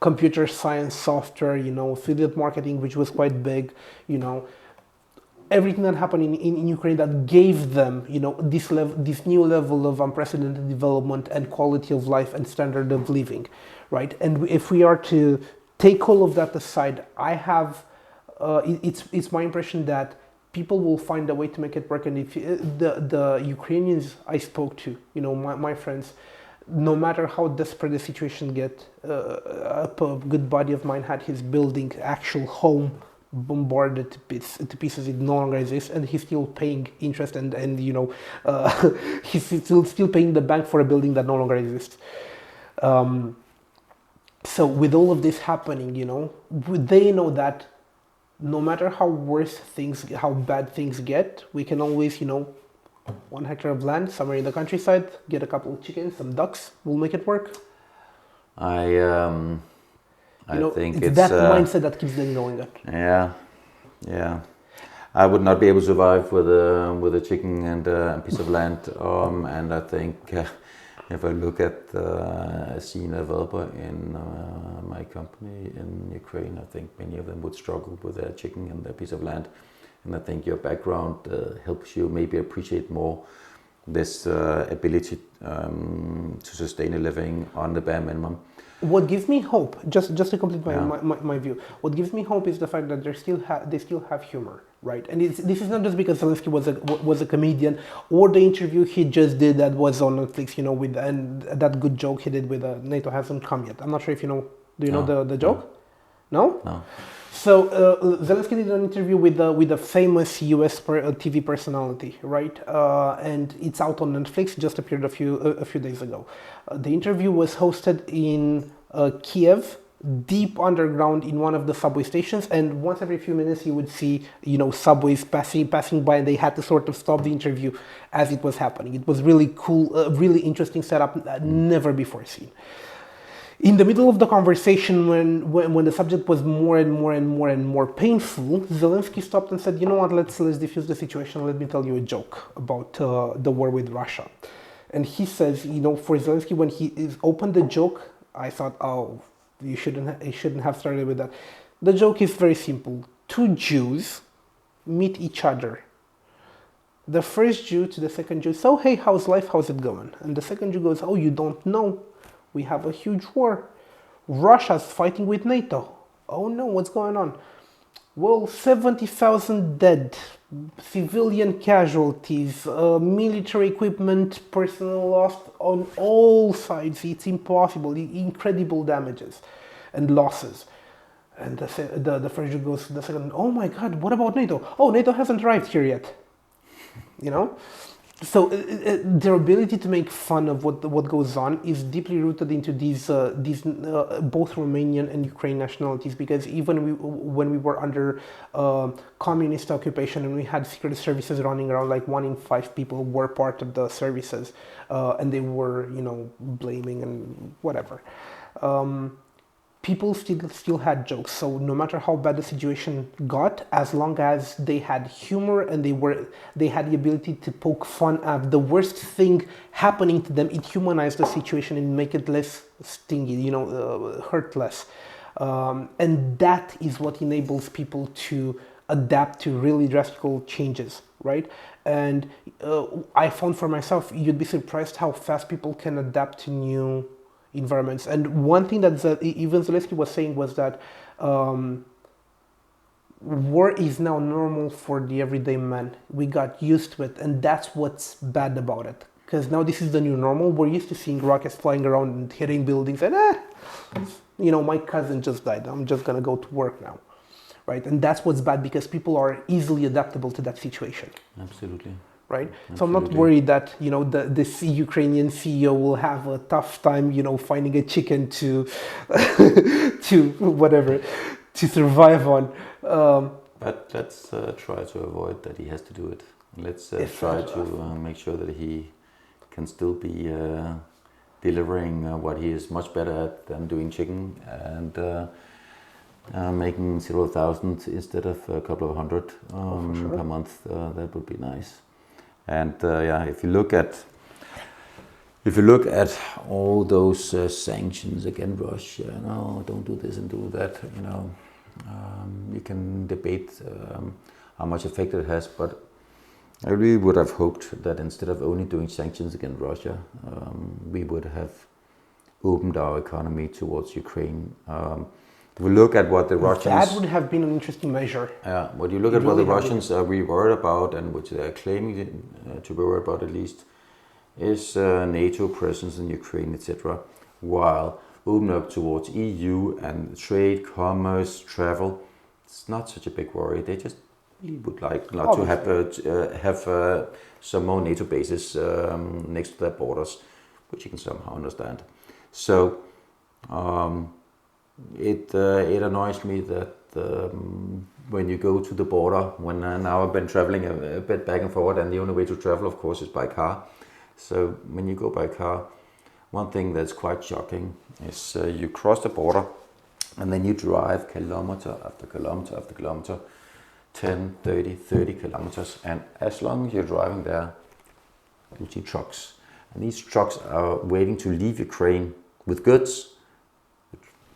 computer science, software, affiliate marketing, which was quite big, everything that happened in Ukraine that gave them this new level of unprecedented development and quality of life and standard of living, right? And if we are to take all of that aside, I have it's my impression that people will find a way to make it work. And if the Ukrainians I spoke to, my friends, no matter how desperate the situation get, a good buddy of mine had his building, actual home, bombarded to pieces. It no longer exists, and he's still paying interest, and he's still paying the bank for a building that no longer exists. So with all of this happening, they know that no matter how bad things get, we can always, 1 hectare of land somewhere in the countryside, get a couple of chickens, some ducks, we'll make it work. I think it's that mindset that keeps them going on. Yeah. I would not be able to survive with a chicken and a piece of land. And I think if I look at a senior developer in my company in Ukraine, I think many of them would struggle with their chicken and their piece of land. And I think your background helps you maybe appreciate more this ability to sustain a living on the bare minimum. What gives me hope, just to complete my view, what gives me hope is the fact that they still have humor, right? And this is not just because Zelensky was a comedian, or the interview he just did that was on Netflix, and that good joke he did with NATO hasn't come yet. I'm not sure if you know. Do you know the joke? No? No. So Zelensky did an interview with a famous US TV personality, right? And it's out on Netflix. Just appeared a few days ago. The interview was hosted in Kiev, deep underground in one of the subway stations, and once every few minutes you would see subways passing by, and they had to sort of stop the interview as it was happening. It was really cool, really interesting setup, never before seen. In the middle of the conversation, when the subject was more and more painful, Zelensky stopped and said, "You know what? Let's diffuse the situation. Let me tell you a joke about the war with Russia." And he says, for Zelensky, when he opened the joke, I thought, "Oh, you shouldn't have started with that." The joke is very simple. Two Jews meet each other. The first Jew to the second Jew, "So hey, how's life? How's it going?" And the second Jew goes, "Oh, you don't know. We have a huge war. Russia's fighting with NATO." "Oh no, what's going on?" "Well, 70,000 dead, civilian casualties, military equipment, personnel lost on all sides. It's impossible, incredible damages and losses." And the first Jew goes to the second, "Oh my God, what about NATO?" "Oh, NATO hasn't arrived here yet." So their ability to make fun of what goes on is deeply rooted into these both Romanian and Ukrainian nationalities, because even when we were under communist occupation and we had secret services running around, like 1 in 5 people were part of the services, and they were blaming and whatever. People still had jokes. So no matter how bad the situation got, as long as they had humor and they had the ability to poke fun at the worst thing happening to them, it humanized the situation and make it less stingy, hurt less. And that is what enables people to adapt to really drastic changes, right? And I found for myself, you'd be surprised how fast people can adapt to new environments. And one thing that even Zelensky was saying was that war is now normal for the everyday man. We got used to it, and that's what's bad about it. Because now this is the new normal. We're used to seeing rockets flying around and hitting buildings, and my cousin just died. I'm just gonna go to work now, right? And that's what's bad, because people are easily adaptable to that situation. Absolutely. right? So I'm not Absolutely. worried that the Ukrainian CEO will have a tough time, finding a chicken to to whatever to survive on. But let's try to avoid that he has to do it. Let's If try to make sure that he can still be delivering what he is much better at than doing chicken, and making 0,000 instead of a couple of hundred per month. That would be nice. And yeah, if you look at all those sanctions against Russia, no, don't do this and do that. You can debate how much effect it has, but I really would have hoped that instead of only doing sanctions against Russia, we would have opened our economy towards Ukraine. If we look at what the Russians... That would have been an interesting measure. Yeah, when you look at what the Russians are worried about, and which they are claiming to be worried about at least, is NATO presence in Ukraine, etc. While open up towards EU and trade, commerce, travel, it's not such a big worry. They just really would like not to have some more NATO bases next to their borders, which you can somehow understand. So it annoys me that when you go to the border, when now I've been traveling a bit back and forward, and the only way to travel, of course, is by car. So when you go by car, one thing that's quite shocking is you cross the border and then you drive kilometer after kilometer after kilometer, 10, 30 kilometers. And as long as you're driving there, you see trucks. And these trucks are waiting to leave Ukraine with goods,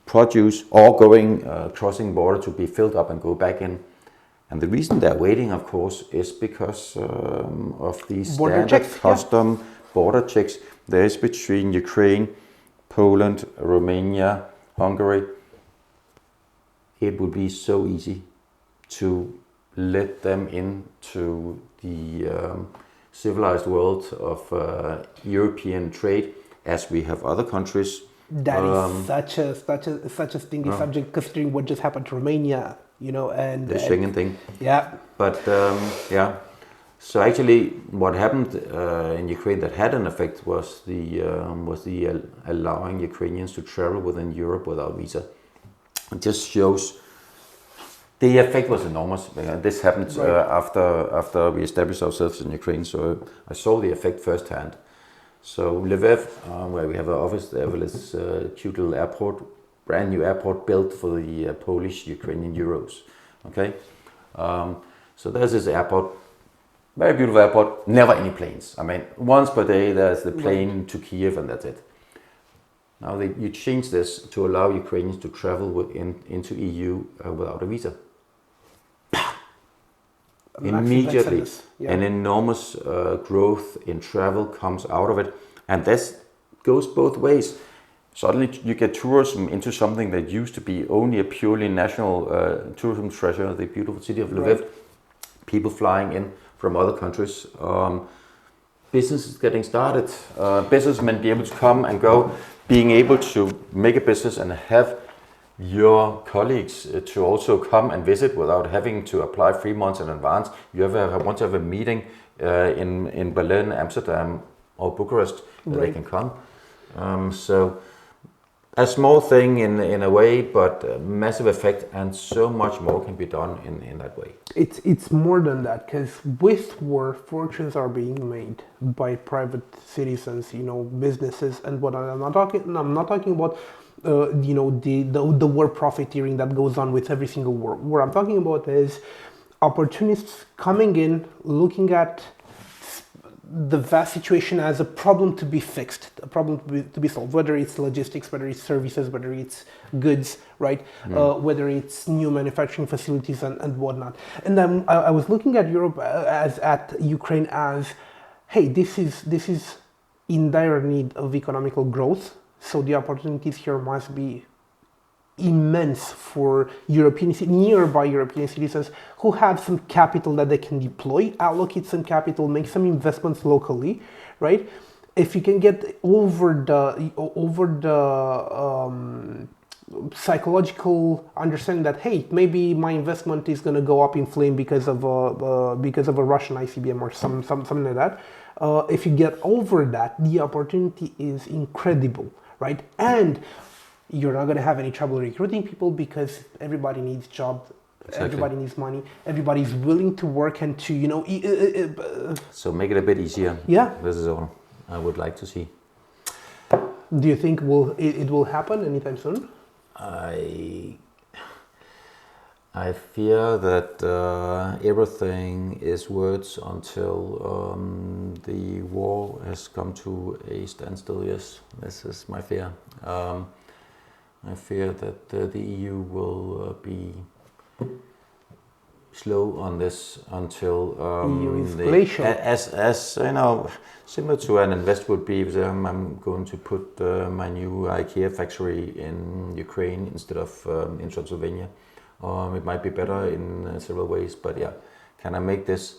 produce, or going crossing border to be filled up and go back in. And the reason they're waiting, of course, is because of these standard custom border checks there is between Ukraine, Poland, Romania, Hungary. It would be so easy to let them into the civilized world of European trade, as we have other countries. That is such a stingy subject, considering what just happened to Romania, and the Schengen thing. Yeah. But yeah. So actually, what happened in Ukraine that had an effect was the allowing Ukrainians to travel within Europe without visa. It just shows the effect was enormous. This happened after we established ourselves in Ukraine, so I saw the effect firsthand. So Lviv, where we have an office there, with this cute little airport, brand new airport built for the Polish-Ukrainian Euros. Okay, so there's this airport, very beautiful airport, never any planes. I mean, once per day there's the plane to Kiev and that's it. Now you change this to allow Ukrainians to travel into EU without a visa. Immediately, an enormous growth in travel comes out of it, and this goes both ways. Suddenly you get tourism into something that used to be only a purely national tourism treasure, the beautiful city of Lviv. People flying in from other countries, business is getting started, businessmen be able to come and go, being able to make a business and have your colleagues to also come and visit without having to apply 3 months in advance. You want to have a meeting in Berlin, Amsterdam, or Bucharest, they can come. So a small thing in a way, but massive effect, and so much more can be done in that way. It's more than that, because with war, fortunes are being made by private citizens, businesses, and what I'm not talking about. The war profiteering that goes on with every single war. What I'm talking about is opportunists coming in, looking at the vast situation as a problem to be fixed, a problem to be solved, whether it's logistics, whether it's services, whether it's goods, right? Whether it's new manufacturing facilities and whatnot. And then I was looking at Europe at Ukraine as, hey, this is in dire need of economical growth. So the opportunities here must be immense for nearby European citizens who have some capital that they can deploy, allocate some capital, make some investments locally, right? If you can get over the psychological understanding that, hey, maybe my investment is going to go up in flame because of a Russian ICBM or something like that. If you get over that, the opportunity is incredible, right? And you're not going to have any trouble recruiting people because everybody needs jobs. Exactly. Everybody needs money. Everybody's willing to work and to, so make it a bit easier. Yeah. This is all I would like to see. Do you think it will happen anytime soon? I fear that everything is words until the war has come to a standstill. Yes, this is my fear. I fear that the EU will be slow on this until EU is glacial. As you know, similar to an invest would be if I'm going to put my new IKEA factory in Ukraine instead of in Transylvania. It might be better in several ways, but yeah, can I make this?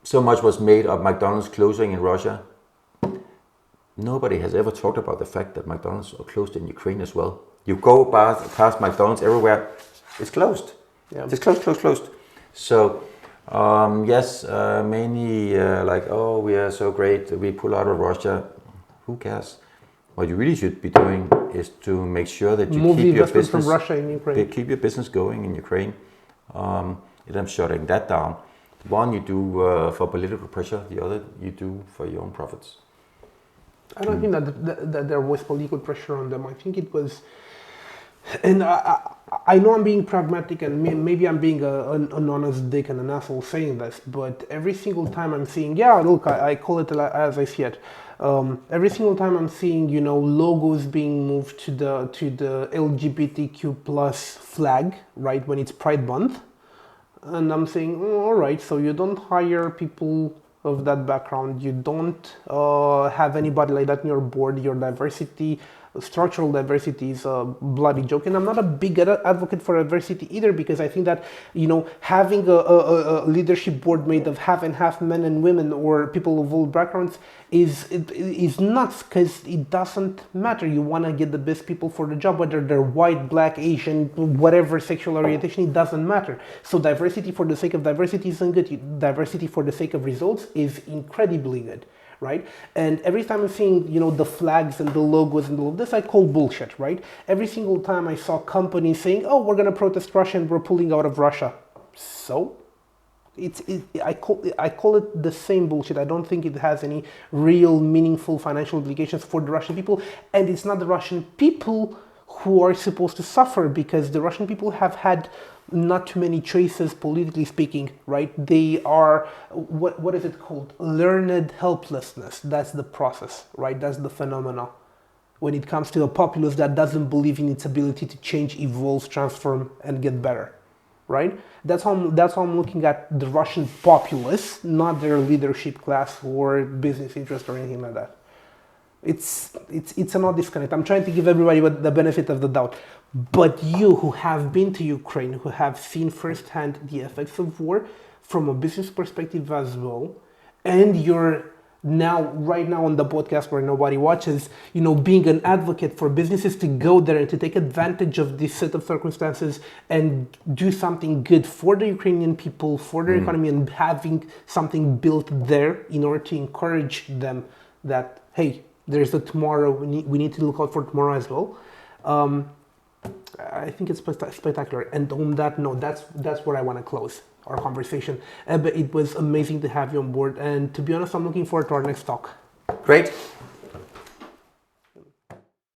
So much was made of McDonald's closing in Russia. Nobody has ever talked about the fact that McDonald's are closed in Ukraine as well. You go past McDonald's everywhere, it's closed. Yeah. It's closed. So, yes, many like, oh, we are so great, we pull out of Russia. Who cares? What you really should be doing is to make sure that you keep your business from Russia in Ukraine. Keep your business going in Ukraine. If I'm shutting that down, one you do for political pressure, the other you do for your own profits. I don't think that there was political pressure on them. I think it was, and I know I'm being pragmatic and maybe I'm being an honest dick and an asshole saying this, but every single time I'm seeing, yeah, look, I call it as I see it. Every single time I'm seeing, logos being moved to the LGBTQ plus flag, right, when it's Pride Month, and I'm saying, all right, so you don't hire people of that background, you don't have anybody like that in your board, your diversity, structural diversity is a bloody joke. And I'm not a big advocate for diversity either, because I think that, having a leadership board made of half and half men and women or people of all backgrounds is nuts, because it doesn't matter. You want to get the best people for the job, whether they're white, black, Asian, whatever sexual orientation, it doesn't matter. So diversity for the sake of diversity isn't good. Diversity for the sake of results is incredibly good. Right? And every time I'm seeing, the flags and the logos and all of this, I call bullshit, right? Every single time I saw companies saying, oh, we're going to protest Russia and we're pulling out of Russia. So I call it the same bullshit. I don't think it has any real meaningful financial implications for the Russian people. And it's not the Russian people who are supposed to suffer, because the Russian people have had not too many choices, politically speaking, right? They are, what is it called? Learned helplessness. That's the process, right? That's the phenomena. When it comes to a populace that doesn't believe in its ability to change, evolve, transform, and get better, right? That's how I'm looking at the Russian populace, not their leadership class or business interest or anything like that. It's an odd disconnect. I'm trying to give everybody the benefit of the doubt. But you who have been to Ukraine, who have seen firsthand the effects of war from a business perspective as well, and you're right now on the podcast where nobody watches, being an advocate for businesses to go there and to take advantage of this set of circumstances and do something good for the Ukrainian people, for their economy, and having something built there in order to encourage them that, hey, there's a tomorrow, we need to look out for tomorrow as well. I think it's spectacular. And on that note, that's where I want to close our conversation. Ebbe, it was amazing to have you on board. And to be honest, I'm looking forward to our next talk. Great.